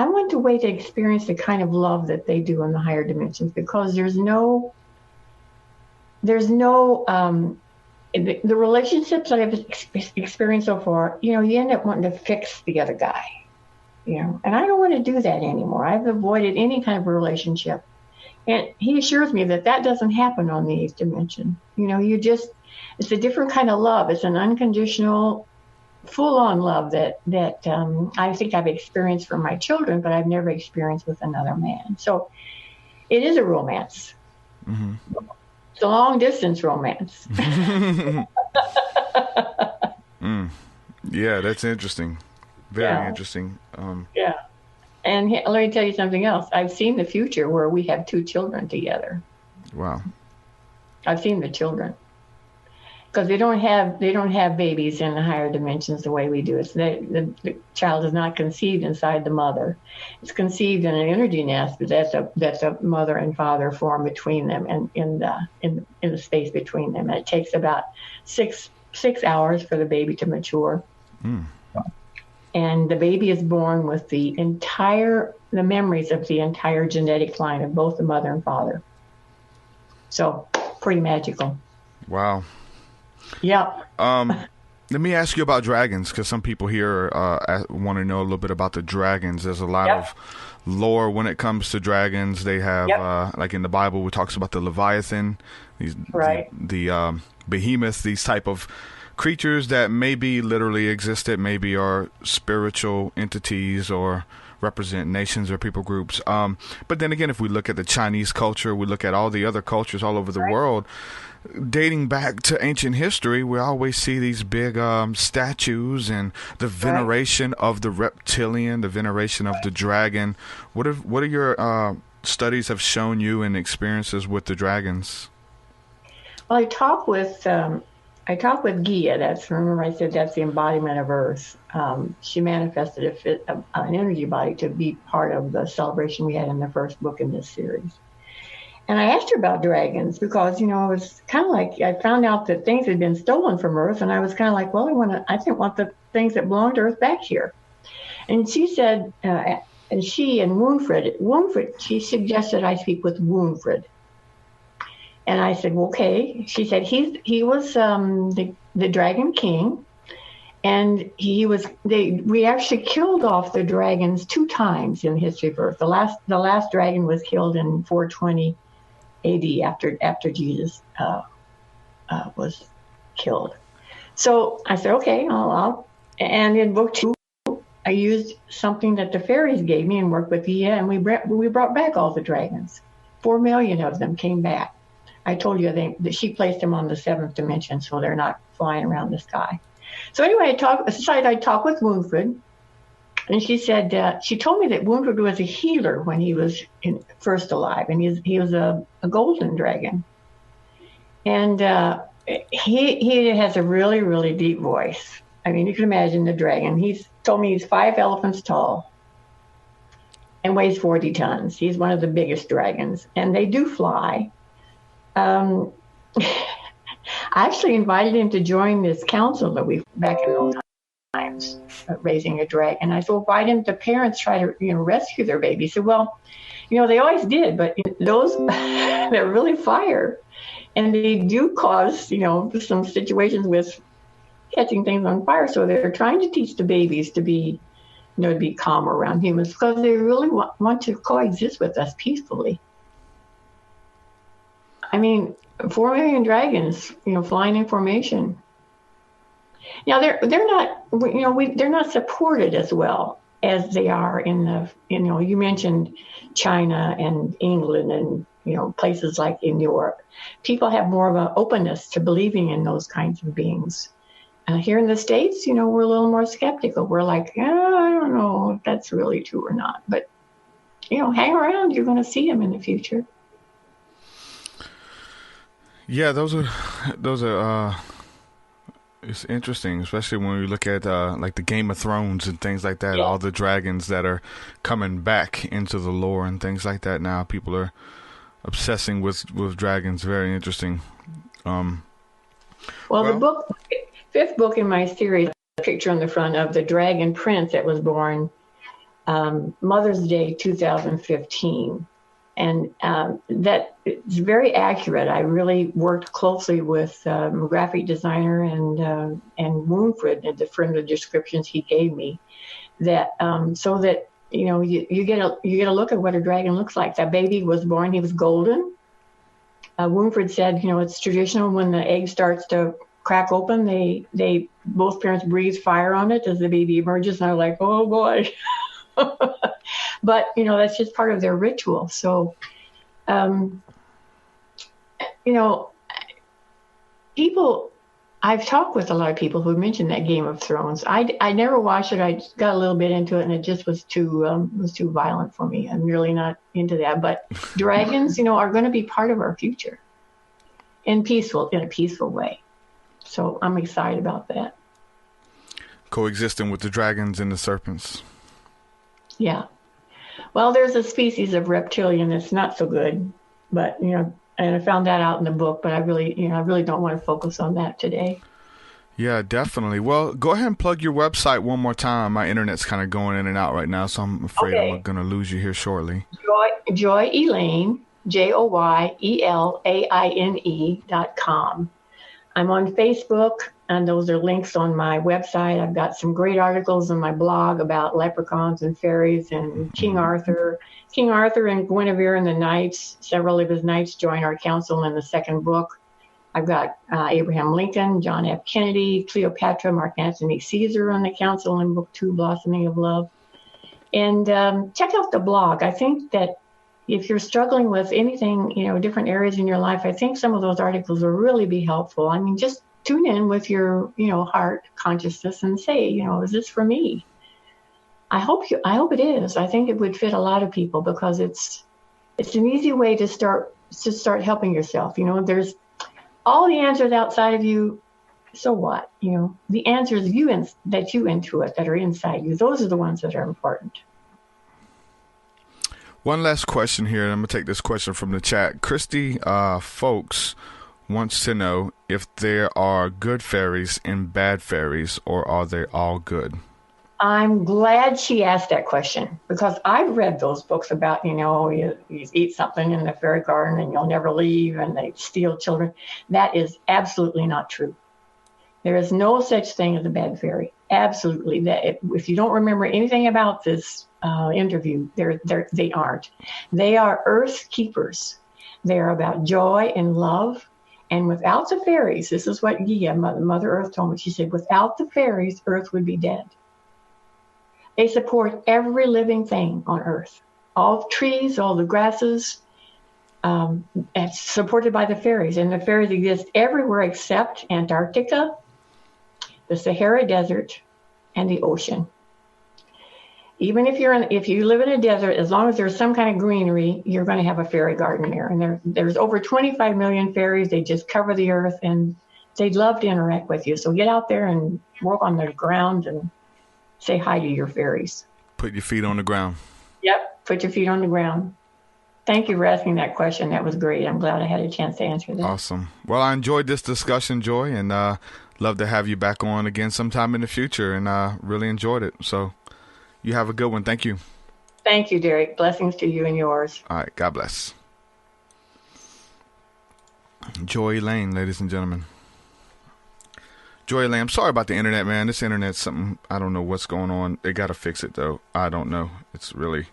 want to wait to experience the kind of love that they do in the higher dimensions, because there's no the relationships that I've experienced so far, you know, you end up wanting to fix the other guy, you know, and I don't want to do that anymore. I've avoided any kind of relationship. And he assures me that doesn't happen on the 8th dimension. You know, it's a different kind of love. It's an unconditional, full-on love that I think I've experienced from my children, but I've never experienced with another man. So it is a romance. Mm-hmm. It's a long-distance romance. Yeah, that's interesting. Very interesting. Yeah. And let me tell you something else. I've seen the future where we have 2 children together. Wow. I've seen the children. Because they don't have babies in the higher dimensions the way we do. The child is not conceived inside the mother. It's conceived in an energy nest, but that's a mother and father form between them, and in the space between them. And it takes about six hours for the baby to mature. Mm. And the baby is born with the memories of the entire genetic line of both the mother and father. So pretty magical. Wow. Yeah. Let me ask you about dragons, because some people here want to know a little bit about the dragons. There's a lot of lore when it comes to dragons. They have, like in the Bible, it talks about the Leviathan, the behemoth, these type of creatures that maybe literally existed, maybe are spiritual entities or represent nations or people groups. But then again, if we look at the Chinese culture, we look at all the other cultures all over the world, dating back to ancient history, we always see these big statues and the veneration of the reptilian, the veneration of the dragon. What are your studies have shown you and experiences with the dragons? Well, I talk with Gia. Remember I said that's the embodiment of Earth. She manifested an energy body to be part of the celebration we had in the first book in this series. And I asked her about dragons because, you know, it was kind of like I found out that things had been stolen from Earth, and I was kind of like, well, I want the things that belong to Earth back here. And she said, and she and Woonfred, she suggested I speak with Woonfred. And I said, well, okay. She said he was the Dragon King, and we actually killed off the dragons 2 times in the history of Earth. The last dragon was killed in 420 AD after Jesus was killed. So I said, okay, and in book 2, I used something that the fairies gave me and worked with Gia, and we brought back all the dragons. 4 million of them came back. I told you that she placed them on the 7th dimension, so they're not flying around the sky. So anyway, I talked with Woonfred, And she said, she told me that Woundford was a healer when he was first alive, and he was a golden dragon. And he has a really, really deep voice. I mean, you can imagine the dragon. He's told me he's 5 elephants tall and weighs 40 tons. He's one of the biggest dragons, and they do fly. I actually invited him to join this council that we back in old times, raising a dragon. I said, well, why didn't the parents try to rescue their baby? He said, well, they always did, but those that really fire, and they do cause some situations with catching things on fire. So they're trying to teach the babies to be to be calm around humans, because they really want to coexist with us peacefully. I mean, 4 million dragons, flying in formation. Now they're not, they're not supported as well as they are in the, you mentioned China and England and places like in Europe. People have more of an openness to believing in those kinds of beings. Here in the States, we're a little more skeptical. We're like, I don't know if that's really true or not. But, hang around. You're going to see them in the future. Yeah, those are it's interesting, especially when we look at like the Game of Thrones and things like that. Yeah. All the dragons that are coming back into the lore and things like that now. People are obsessing with dragons. Very interesting. Well, the 5th book in my series, a picture on the front of the dragon prince that was born Mother's Day 2015. And that is very accurate. I really worked closely with graphic designer and Woundford from the descriptions he gave me, that so that you get a look at what a dragon looks like. That baby was born; he was golden. Woundford said, it's traditional when the egg starts to crack open, they both parents breathe fire on it as the baby emerges, and they're like, oh boy. But, that's just part of their ritual. So, people, I've talked with a lot of people who mentioned that Game of Thrones. I never watched it. I got a little bit into it, and it just was too violent for me. I'm really not into that. But dragons, are going to be part of our future in a peaceful way. So I'm excited about that. Coexisting with the dragons and the serpents. Yeah. Well, there's a species of reptilian that's not so good, but, and I found that out in the book, but I really don't want to focus on that today. Yeah, definitely. Well, go ahead and plug your website one more time. My internet's kind of going in and out right now, so I'm afraid I'm going to lose you here shortly. Joy Elaine, JoyElaine.com. I'm on Facebook, and those are links on my website. I've got some great articles on my blog about leprechauns and fairies and King Arthur. King Arthur and Guinevere and the knights, several of his knights join our council in the 2nd book. I've got Abraham Lincoln, John F. Kennedy, Cleopatra, Mark Antony Caesar on the council in book 2, Blossoming of Love. And check out the blog. I think that if you're struggling with anything, different areas in your life, I think some of those articles will really be helpful. I mean, just tune in with your, heart consciousness and say, is this for me? I hope it is. I think it would fit a lot of people, because it's an easy way to start helping yourself. There's all the answers outside of you. So what? The answers that you intuit that are inside you, those are the ones that are important. One last question here, and I'm going to take this question from the chat. Christy Folks wants to know if there are good fairies and bad fairies, or are they all good? I'm glad she asked that question, because I've read those books about, you eat something in the fairy garden and you'll never leave, and they steal children. That is absolutely not true. There is no such thing as a bad fairy. Absolutely. If you don't remember anything about this interview, they aren't. They are earth keepers. They are about joy and love. And without the fairies, this is what Gia, Mother Earth, told me. She said, without the fairies, Earth would be dead. They support every living thing on Earth. All the trees, all the grasses, it's supported by the fairies. And the fairies exist everywhere except Antarctica, the Sahara Desert, and the ocean. Even if you live in a desert, as long as there's some kind of greenery, you're going to have a fairy garden there. And there's over 25 million fairies. They just cover the earth, and they'd love to interact with you. So get out there and walk on the ground and say hi to your fairies. Put your feet on the ground. Yep, put your feet on the ground. Thank you for asking that question. That was great. I'm glad I had a chance to answer that. Awesome. Well, I enjoyed this discussion, Joy, and love to have you back on again sometime in the future, and really enjoyed it. So you have a good one. Thank you. Thank you, Derek. Blessings to you and yours. All right. God bless. Joy Elaine, ladies and gentlemen. Joy Elaine, I'm sorry about the internet, man. This internet's something, I don't know what's going on. They got to fix it, though. I don't know. It's really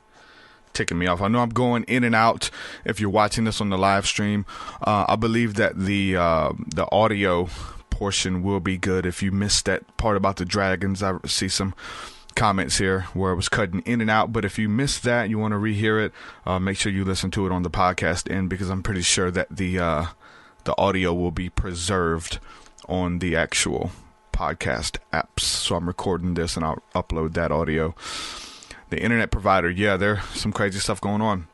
ticking me off. I know I'm going in and out if you're watching this on the live stream. I believe that the audio portion will be good. If you missed that part about the dragons, I see some comments here where it was cutting in and out, but if you missed that, you want to rehear it, make sure you listen to it on the podcast end, because I'm pretty sure that the audio will be preserved on the actual podcast apps. So I'm recording this and I'll upload that audio. The internet provider, yeah, there's some crazy stuff going on.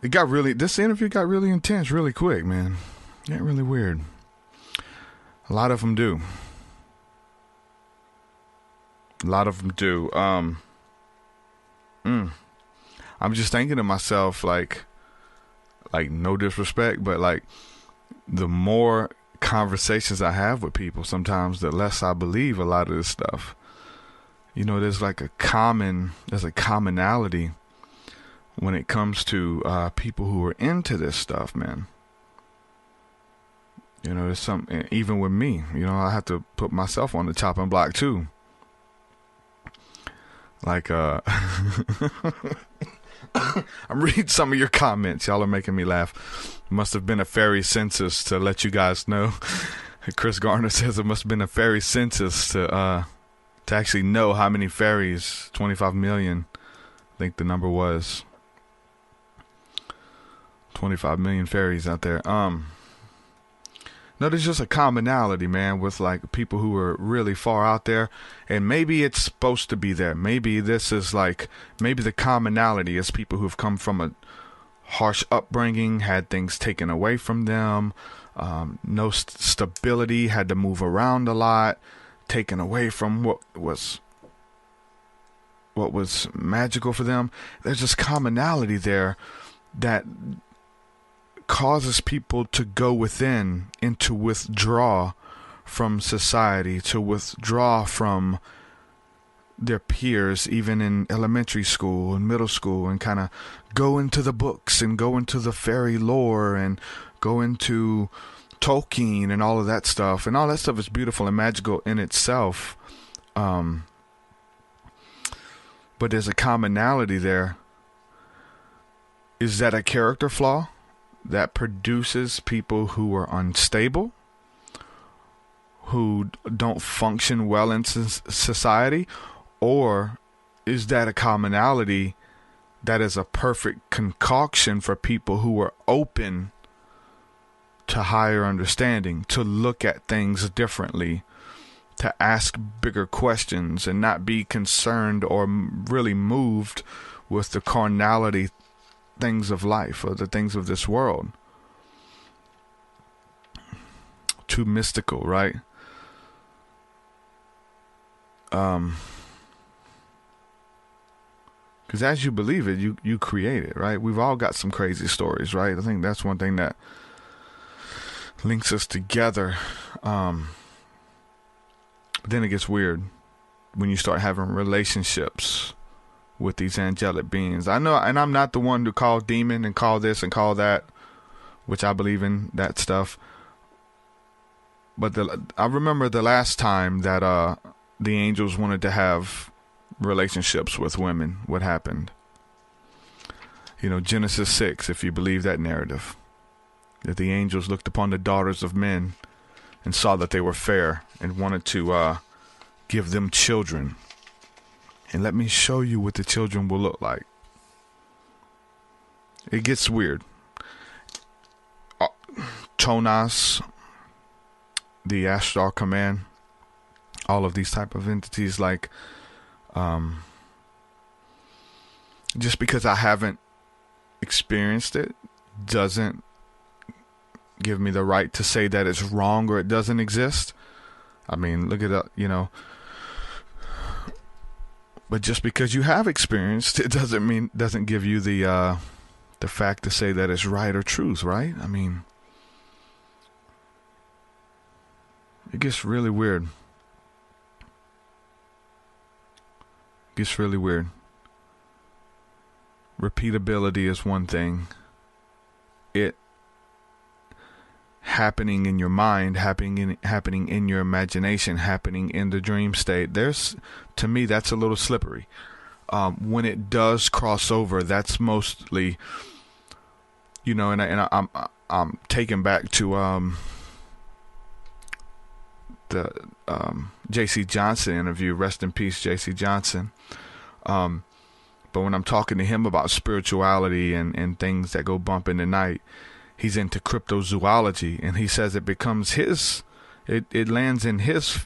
This interview got really intense really quick, man. Got really weird. A lot of them do. I'm just thinking to myself, like no disrespect, but like the more conversations I have with people, sometimes the less I believe a lot of this stuff. You know, there's a commonality when it comes to people who are into this stuff, man. You know, there's something, even with me, you know, I have to put myself on the chopping block too. Like, I'm reading some of your comments. Y'all are making me laugh. Must have been a fairy census to let you guys know. Chris Garner says it must have been a fairy census to actually know how many fairies. 25 million, I think the number was. 25 million fairies out there. No, there's just a commonality, man, with like people who are really far out there, and maybe it's supposed to be there. Maybe this is maybe the commonality is people who've come from a harsh upbringing, had things taken away from them, no stability, had to move around a lot, taken away from what was magical for them. There's this commonality there that causes people to go within and to withdraw from society, to withdraw from their peers, even in elementary school and middle school, and kind of go into the books and go into the fairy lore and go into Tolkien and all of that stuff. And all that stuff is beautiful and magical in itself. But there's a commonality there. Is that a character flaw that produces people who are unstable, who don't function well in society? Or is that a commonality that is a perfect concoction for people who are open to higher understanding, to look at things differently, to ask bigger questions and not be concerned or really moved with the carnality things of life or the things of this world? Too mystical, right? Because as you believe it, you create it, right? We've all got some crazy stories, right? I think that's one thing that links us together. But then it gets weird when you start having relationships with these angelic beings. I know, and I'm not the one to call demon and call this and call that, which I believe in that stuff. But I remember the last time that the angels wanted to have relationships with women, what happened? You know, Genesis 6, if you believe that narrative, that the angels looked upon the daughters of men and saw that they were fair and wanted to give them children. And let me show you what the children will look like. It gets weird. Tonas, the Ashtar command, all of these type of entities like just because I haven't experienced it doesn't give me the right to say that it's wrong or it doesn't exist. I mean, look at that, but just because you have experienced it doesn't give you the fact to say that it's right or truth, right? I mean, it gets really weird. Repeatability is one thing. It happening in your mind, happening in your imagination, happening in the dream state. To me, that's a little slippery. When it does cross over, that's mostly, and I'm taken back to the J.C. Johnson interview. Rest in peace, J.C. Johnson. But when I'm talking to him about spirituality and things that go bump in the night, he's into cryptozoology, and he says it becomes it lands in his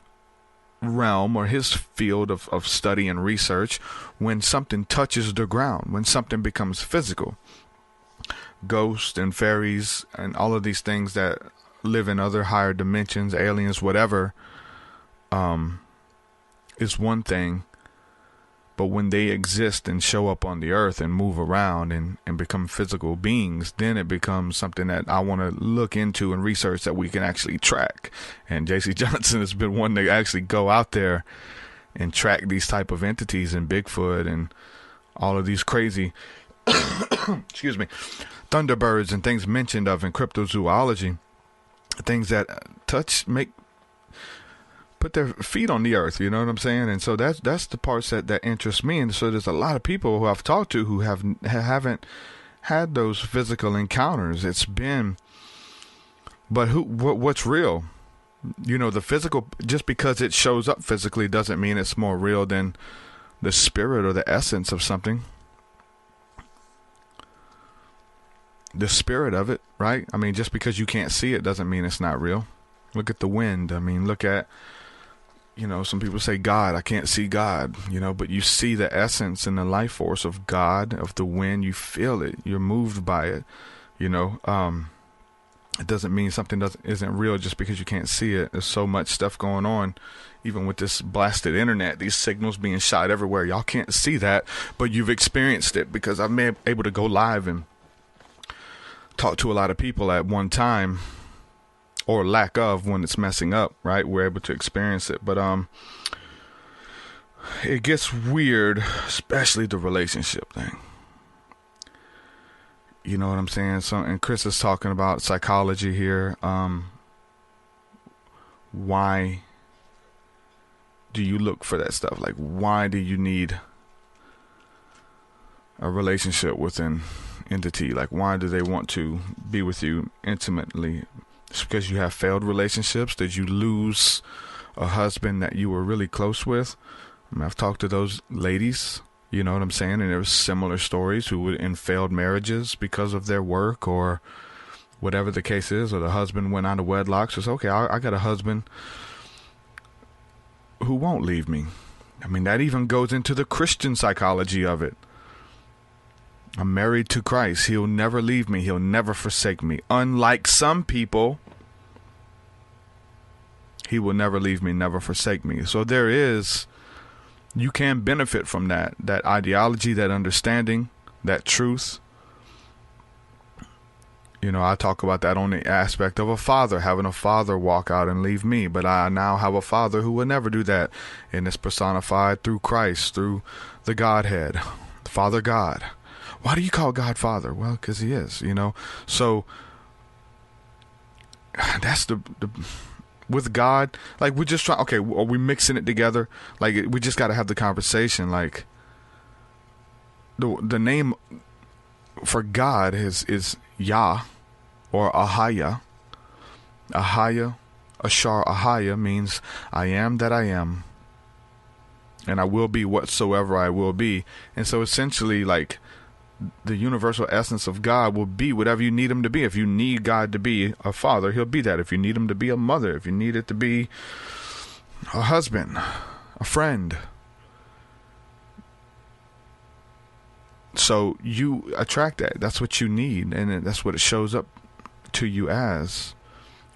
realm or his field of study and research when something touches the ground, when something becomes physical. Ghosts and fairies and all of these things that live in other higher dimensions, aliens, whatever, is one thing. But when they exist and show up on the earth and move around and become physical beings, then it becomes something that I want to look into and research that we can actually track. And J.C. Johnson has been one to actually go out there and track these type of entities and Bigfoot and all of these crazy, excuse me, Thunderbirds and things mentioned of in cryptozoology, things that put their feet on the earth, you know what I'm saying? And so that's the parts that interest me. And so there's a lot of people who I've talked to who haven't had those physical encounters. It's been, but what's real? The physical, just because it shows up physically doesn't mean it's more real than the spirit or the essence of something. The spirit of it, right? I mean, just because you can't see it doesn't mean it's not real. Look at the wind. I mean, look at, some people say God, I can't see God, but you see the essence and the life force of God, of the wind. You feel it. You're moved by it. It doesn't mean something isn't real just because you can't see it. There's so much stuff going on, even with this blasted internet, these signals being shot everywhere. Y'all can't see that, but you've experienced it, because I've been able to go live and talk to a lot of people at one time, or lack of when it's messing up, right? We're able to experience it. But it gets weird, especially the relationship thing. You know what I'm saying? So, and Chris is talking about psychology here. Why do you look for that stuff? Like, why do you need a relationship with an entity? Like, why do they want to be with you intimately? It's because you have failed relationships. Did you lose a husband that you were really close with? I mean, I've talked to those ladies, you know what I'm saying? And there were similar stories who were in failed marriages because of their work or whatever the case is, or the husband went out of wedlock. So it's okay, I got a husband who won't leave me. I mean, that even goes into the Christian psychology of it. I'm married to Christ. He'll never leave me. He'll never forsake me. Unlike some people, he will never leave me, never forsake me. So you can benefit from that ideology, that understanding, that truth. I talk about that on the aspect of a father, having a father walk out and leave me. But I now have a father who will never do that. And it's personified through Christ, through the Godhead, Father God. Why do you call God Father? Well, because he is, So that's the with God, like, we're just trying. Okay, are we mixing it together? Like, we just got to have the conversation. Like, the name for God is Yah or Ahaya. Ahaya, Ashtar, Ahaya means I am that I am, and I will be whatsoever I will be. And so essentially, like, the universal essence of God will be whatever you need him to be. If you need God to be a father, he'll be that. If you need him to be a mother, if you need it to be a husband, a friend, So you attract that. That's what you need, and that's what it shows up to you as,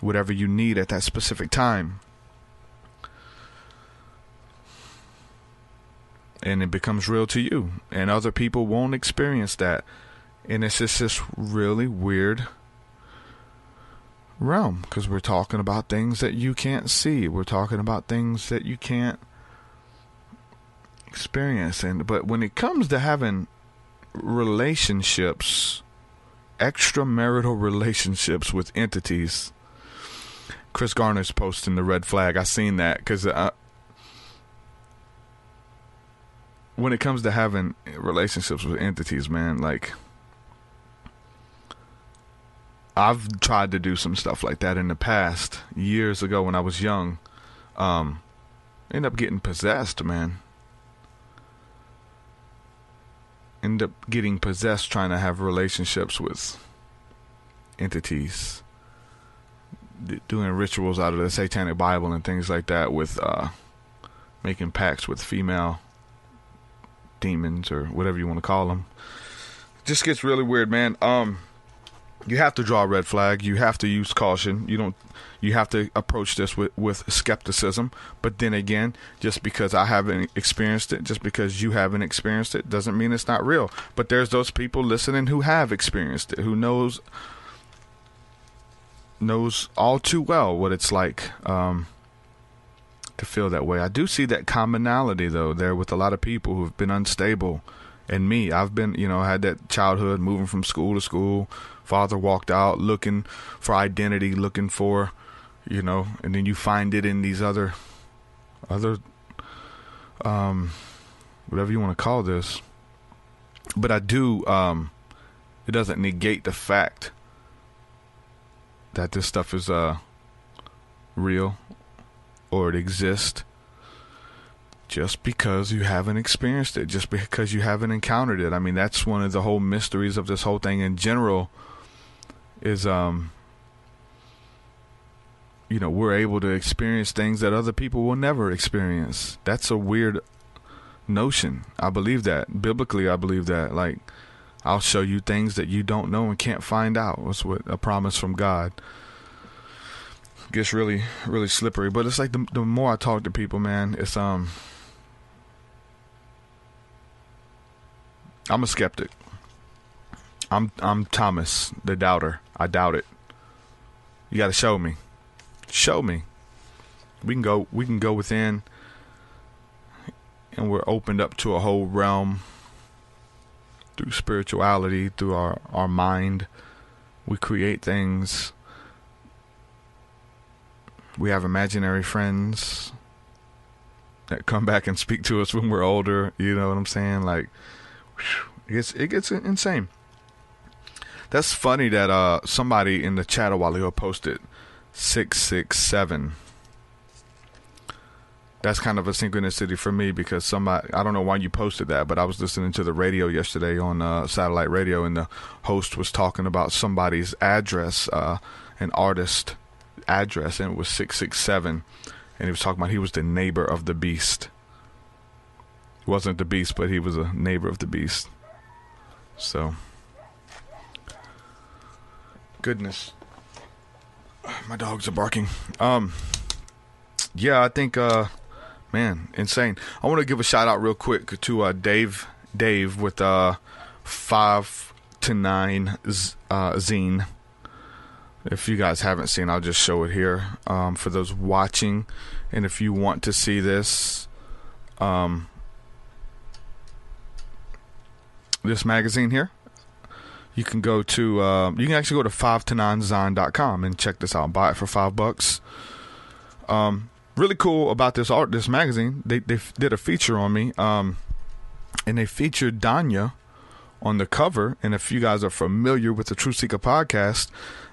whatever you need at that specific time. And it becomes real to you, and other people won't experience that. And it's just this really weird realm, because we're talking about things that you can't see. We're talking about things that you can't experience. But when it comes to having relationships, extramarital relationships with entities, Chris Garner's posting the red flag. I seen that, because when it comes to having relationships with entities, man, like, I've tried to do some stuff like that in the past, years ago when I was young. End up getting possessed, man. End up getting possessed trying to have relationships with entities. Doing rituals out of the Satanic Bible and things like that, with making pacts with female demons, or whatever you want to call them. It just gets really weird, man. You have to draw a red flag. You have to use caution. You have to approach this with skepticism. But then again, just because I haven't experienced it, just because you haven't experienced it, doesn't mean it's not real. But there's those people listening who have experienced it, who knows all too well what it's like to feel that way. I do see that commonality, though, there with a lot of people who've been unstable. And me, I've been, had that childhood, moving from school to school. Father walked out looking for identity, looking for, and then you find it in these other, whatever you want to call this. But I do, it doesn't negate the fact that this stuff is real, or it exists. Just because you haven't experienced it, just because you haven't encountered it. I mean, that's one of the whole mysteries of this whole thing in general, is we're able to experience things that other people will never experience. That's a weird notion. I believe that. Biblically, I believe that. Like, I'll show you things that you don't know and can't find out. That's what a promise from God. It gets really, really slippery. But it's like the more I talk to people, man, it's I'm a skeptic. I'm Thomas, the doubter. I doubt it. You got to show me. Show me. We can go within, and we're opened up to a whole realm through spirituality, through our mind. We create things. We have imaginary friends that come back and speak to us when we're older. You know what I'm saying? Like, it gets insane. That's funny that somebody in the chat a while ago posted 667. That's kind of a synchronicity for me, because somebody, I don't know why you posted that, but I was listening to the radio yesterday on satellite radio, and the host was talking about somebody's address, an artist address, and it was 667, and he was talking about he was the neighbor of the beast. He wasn't the beast, but he was a neighbor of the beast. So, goodness, my dogs are barking. Yeah, I think man, insane. I want to give a shout out real quick to Dave with 5 to 9 zine. If you guys haven't seen, I'll just show it here for those watching. And if you want to see this this magazine here, you can go to you can actually go to 5to9zine.com and check this out. Buy it for $5. Really cool about this magazine. They did a feature on me, and they featured Danya on the cover. And if you guys are familiar with the TruthSeekah podcast,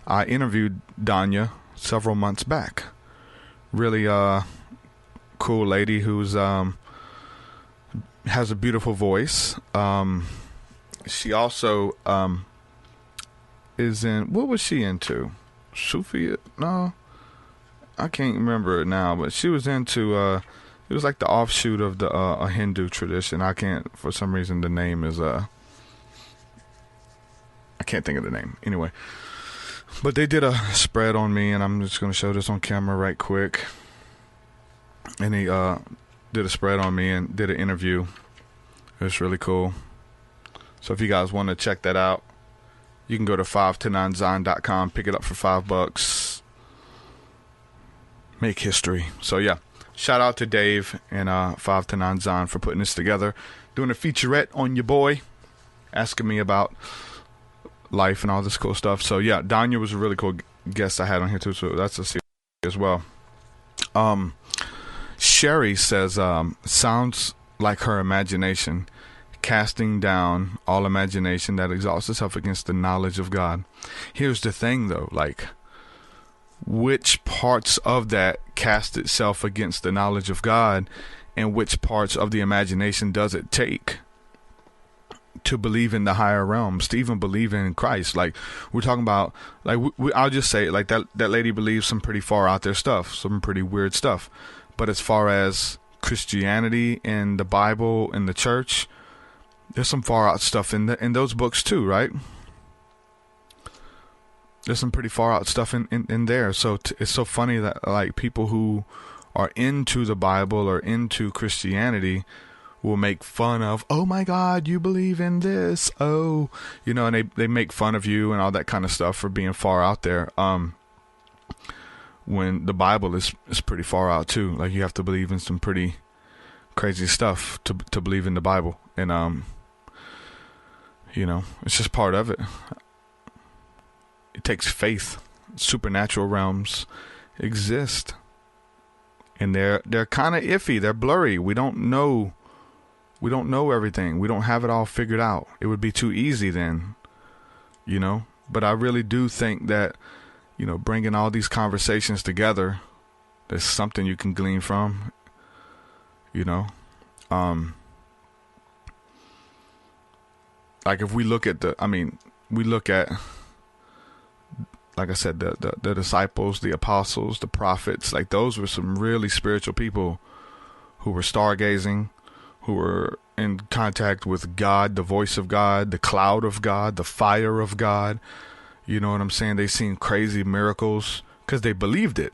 I interviewed Danya several months back. Really cool lady who's has a beautiful voice. She also is in, what was she into? Sufi? No, I can't remember it now, but she was into it was like the offshoot of the a Hindu tradition. I can't, for some reason the name is can't think of the name. Anyway, but they did a spread on me, and I'm just going to show this on camera right quick. And he did a spread on me and did an interview. It was really cool. So if you guys want to check that out, you can go to 529zine.com, pick it up for $5. Make history. So yeah, shout out to Dave and 529zine for putting this together, doing a featurette on your boy, asking me about life and all this cool stuff. So yeah, Danya was a really cool guest I had on here too, so that's a series as well. Sherry says, sounds like her imagination, casting down all imagination that exalts itself against the knowledge of God. Here's the thing though, like, which parts of that cast itself against the knowledge of God, and which parts of the imagination does it take to believe in the higher realms, to even believe in Christ? Like, we're talking about, like, I'll just say it, like, that lady believes some pretty far out there stuff, some pretty weird stuff. But as far as Christianity and the Bible and the church, there's some far out stuff in those books too, right? There's some pretty far out stuff in there. So it's so funny that, like, people who are into the Bible or into Christianity will make fun of, oh my God, you believe in this, oh, you know, and they make fun of you and all that kind of stuff for being far out there. When the Bible is pretty far out too. Like, you have to believe in some pretty crazy stuff to believe in the Bible. And you know, it's just part of it. It takes faith. Supernatural realms exist, and they're kind of iffy. They're blurry. We don't know everything. We don't have it all figured out. It would be too easy then, you know. But I really do think that, you know, bringing all these conversations together, there's something you can glean from, you know. Like, if we look at like I said, the disciples, the apostles, the prophets, like, those were some really spiritual people who were stargazing, who were in contact with God, the voice of God, the cloud of God, the fire of God. You know what I'm saying? They seen crazy miracles because they believed it.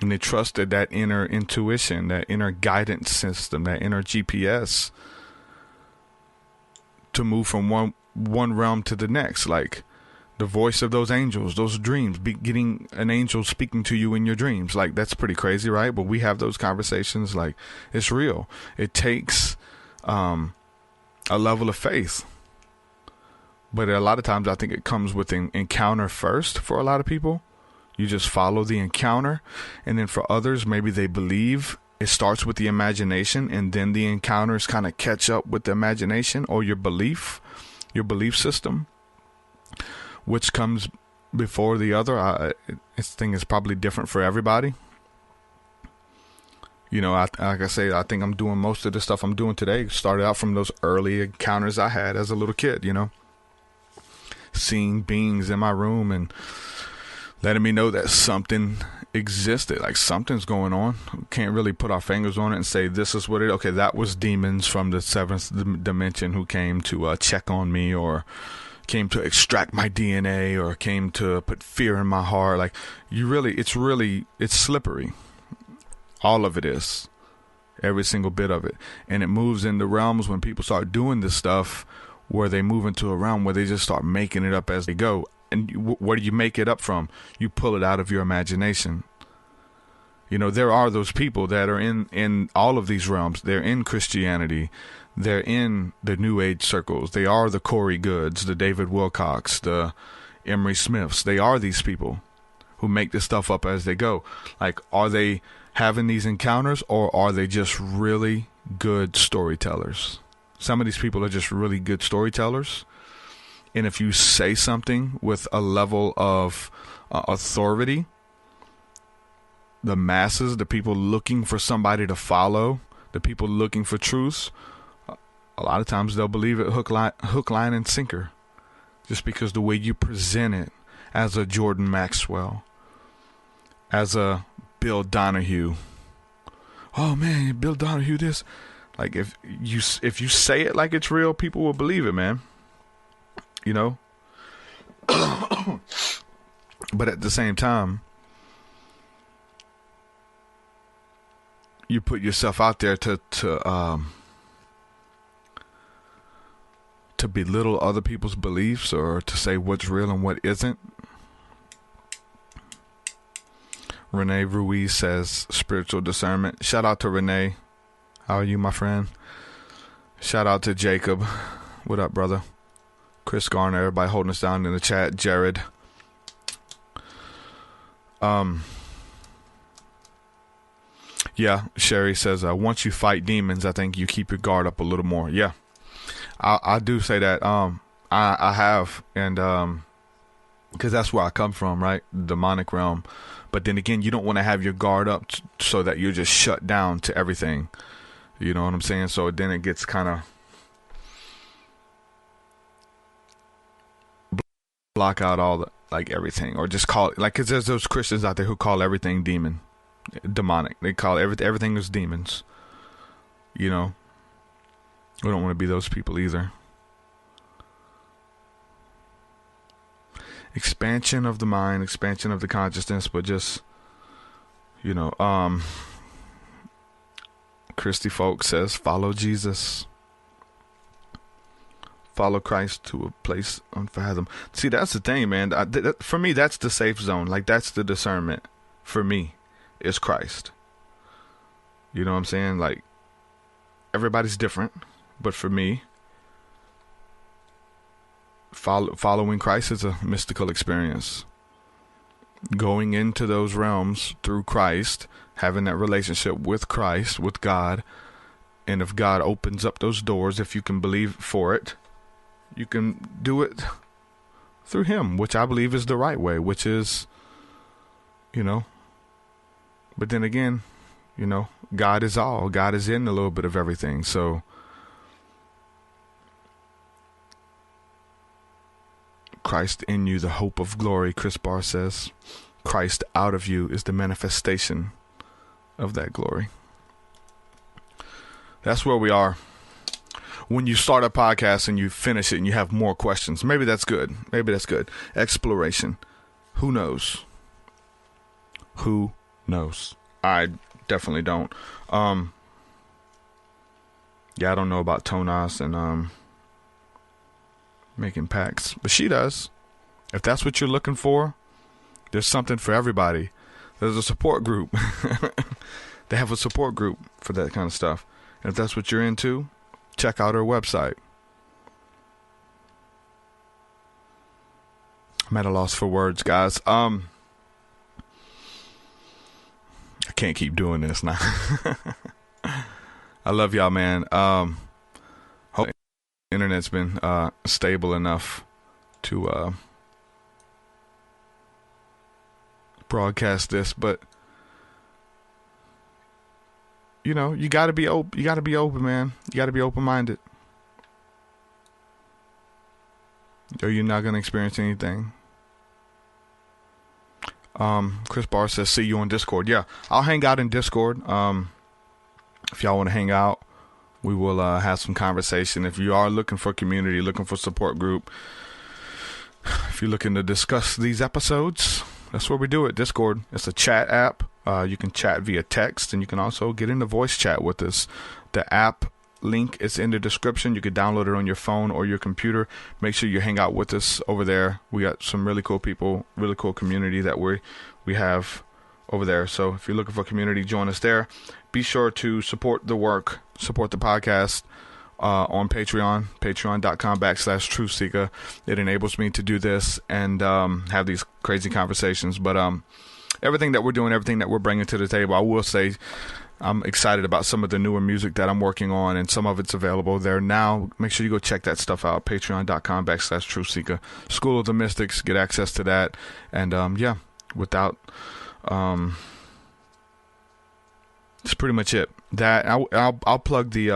And they trusted that inner intuition, that inner guidance system, that inner GPS to move from one realm to the next. Like, the voice of those angels, those dreams, getting an angel speaking to you in your dreams. Like, that's pretty crazy, right? But we have those conversations. Like, it's real. It takes a level of faith. But a lot of times I think it comes with an encounter first for a lot of people. You just follow the encounter. And then for others, maybe they believe. It starts with the imagination, and then the encounters kind of catch up with the imagination or your belief system, which comes before the other. This thing is probably different for everybody. You know, like I say, I think I'm doing most of the stuff I'm doing today started out from those early encounters I had as a little kid, you know. Seeing beings in my room and letting me know that something existed, like something's going on. We can't really put our fingers on it and say this is what it. Okay, that was demons from the seventh dimension who came to check on me, or came to extract my DNA, or came to put fear in my heart. Like, it's slippery. All of it is, every single bit of it, and it moves into realms when people start doing this stuff, where they move into a realm where they just start making it up as they go. And where do you make it up from? You pull it out of your imagination. You know, there are those people that are in all of these realms. They're in Christianity. They're in the New Age circles. They are the Corey Goods, the David Wilcocks, the Emery Smiths. They are these people who make this stuff up as they go. Like, are they having these encounters, or are they just really good storytellers? Some of these people are just really good storytellers. And if you say something with a level of authority, the masses, the people looking for somebody to follow, the people looking for truth, a lot of times they'll believe it hook, line, and sinker. Just because the way you present it as a Jordan Maxwell, as a Bill Donahue. Oh man, Bill Donahue this. Like, if you say it like it's real, people will believe it, man. You know, But at the same time, you put yourself out there to belittle other people's beliefs or to say what's real and what isn't. Renee Ruiz says spiritual discernment. Shout out to Renee. How are you, my friend? Shout out to Jacob. What up, brother? Chris Garner, everybody holding us down in the chat. Jared. Yeah, Sherry says, once you fight demons, I think you keep your guard up a little more. Yeah, I do say that. I have, and because that's where I come from, right? Demonic realm. But then again, you don't want to have your guard up so that you're just shut down to everything. You know what I'm saying? So then it gets kind of block out all the, like, everything, or just call it, like, because there's those Christians out there who call everything demonic. They call everything is demons. You know, we don't want to be those people either. Expansion of the mind, expansion of the consciousness, but just, you know, Christy Folk says, follow Jesus. Follow Christ to a place unfathomed. See, that's the thing, man. For me, that's the safe zone. Like, that's the discernment. For me, is Christ. You know what I'm saying? Like, everybody's different, but for me, following Christ is a mystical experience. Going into those realms through Christ, having that relationship with Christ, with God, and if God opens up those doors, if you can believe for it, you can do it through Him, which I believe is the right way, which is, you know, but then again, you know, God is all. God is in a little bit of everything. So Christ in you, the hope of glory, Chris Barr says. Christ out of you is the manifestation of that glory. That's where we are. When you start a podcast and you finish it and you have more questions, maybe that's good. Maybe that's good. Exploration. Who knows? Who knows? I definitely don't. Yeah, I don't know about Tonas and making packs, but she does. If that's what you're looking for, there's something for everybody. There's a support group. They have a support group for that kind of stuff. And if that's what you're into, check out her website. I'm at a loss for words, guys. I can't keep doing this now. I love y'all, man. Hope the internet's been stable enough to broadcast this, but you know, you gotta be open. You gotta be open, man. You gotta be open-minded, or you're not gonna experience anything. Chris Barr says, see you on Discord. Yeah, I'll hang out in Discord. If y'all want to hang out, we will have some conversation. If you are looking for community, looking for support group, if you're looking to discuss these episodes, that's where we do it. Discord. It's a chat app. You can chat via text, and you can also get into voice chat with us. The app link is in the description. You can download it on your phone or your computer. Make sure you hang out with us over there. We got some really cool people, really cool community that we have over there. So if you're looking for community, join us there. Be sure to support the work, support the podcast on Patreon, patreon.com/TruthSeekah. It enables me to do this and have these crazy conversations. But everything that we're doing, everything that we're bringing to the table, I will say I'm excited about some of the newer music that I'm working on, and some of it's available there now. Make sure you go check that stuff out, patreon.com/TruthSeekah. School of the Mystics, get access to that. And yeah, without that's pretty much it. That I'll plug the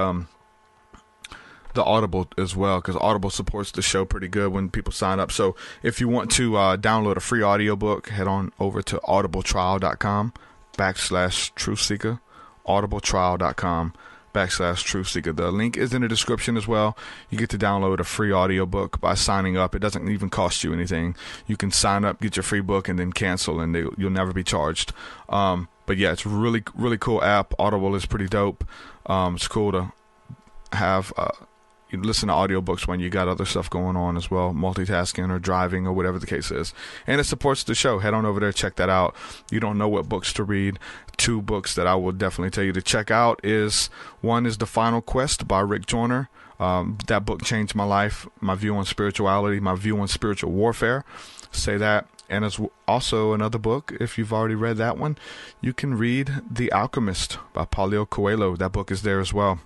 Audible as well, because Audible supports the show pretty good when people sign up. So if you want to download a free audiobook, head on over to audibletrial.com/TruthSeekah, audibletrial.com /TruthSeekah. The link is in the description as well. You get to download a free audiobook by signing up. It doesn't even cost you anything. You can sign up, get your free book, and then cancel, and you'll never be charged. But yeah, it's a really, really cool app. Audible is pretty dope. It's cool to have you listen to audiobooks when you got other stuff going on as well, multitasking or driving or whatever the case is. And it supports the show. Head on over there, check that out. You don't know what books to read. 2 books that I will definitely tell you to check out one is The Final Quest by Rick Joyner. That book changed my life, my view on spirituality, my view on spiritual warfare. Say that. And it's also another book, if you've already read that one, you can read The Alchemist by Paulo Coelho. That book is there as well.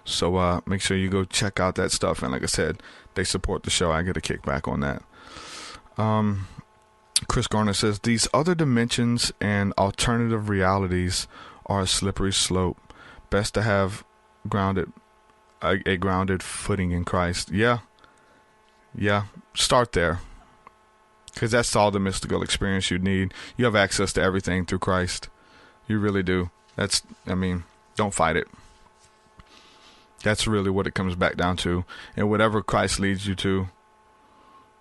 So make sure you go check out that stuff. And like I said, they support the show. I get a kickback on that. Chris Garner says, these other dimensions and alternative realities are a slippery slope. Best to have a grounded footing in Christ. Yeah. Start there. Because that's all the mystical experience you need. You have access to everything through Christ. You really do. Don't fight it. That's really what it comes back down to. And whatever Christ leads you to,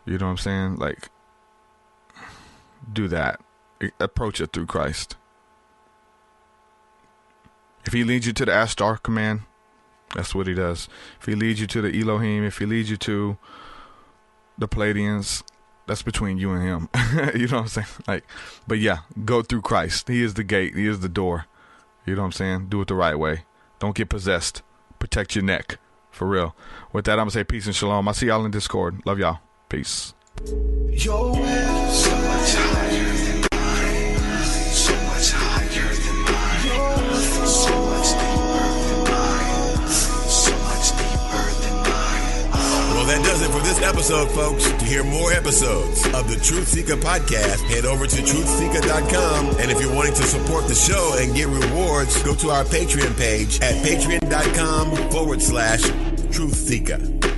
you know what I'm saying? Like, do that. Approach it through Christ. If he leads you to the Ashtar command, that's what he does. If he leads you to the Elohim, if he leads you to the Palladians, that's between you and him. You know what I'm saying? But yeah, go through Christ. He is the gate. He is the door. You know what I'm saying? Do it the right way. Don't get possessed. Protect your neck. For real. With that, I'm going to say peace and shalom. I'll see y'all in Discord. Love y'all. Peace. Your will so much higher than mine. So much higher than mine. So much deeper than mine. So much deeper than mine. Well, that does it for this episode, folks. To hear more episodes of the TruthSeekah podcast, head over to TruthSeekah.com. And if you're wanting to support the show and get rewards, go to our Patreon page at patreon.com/TruthSeekah.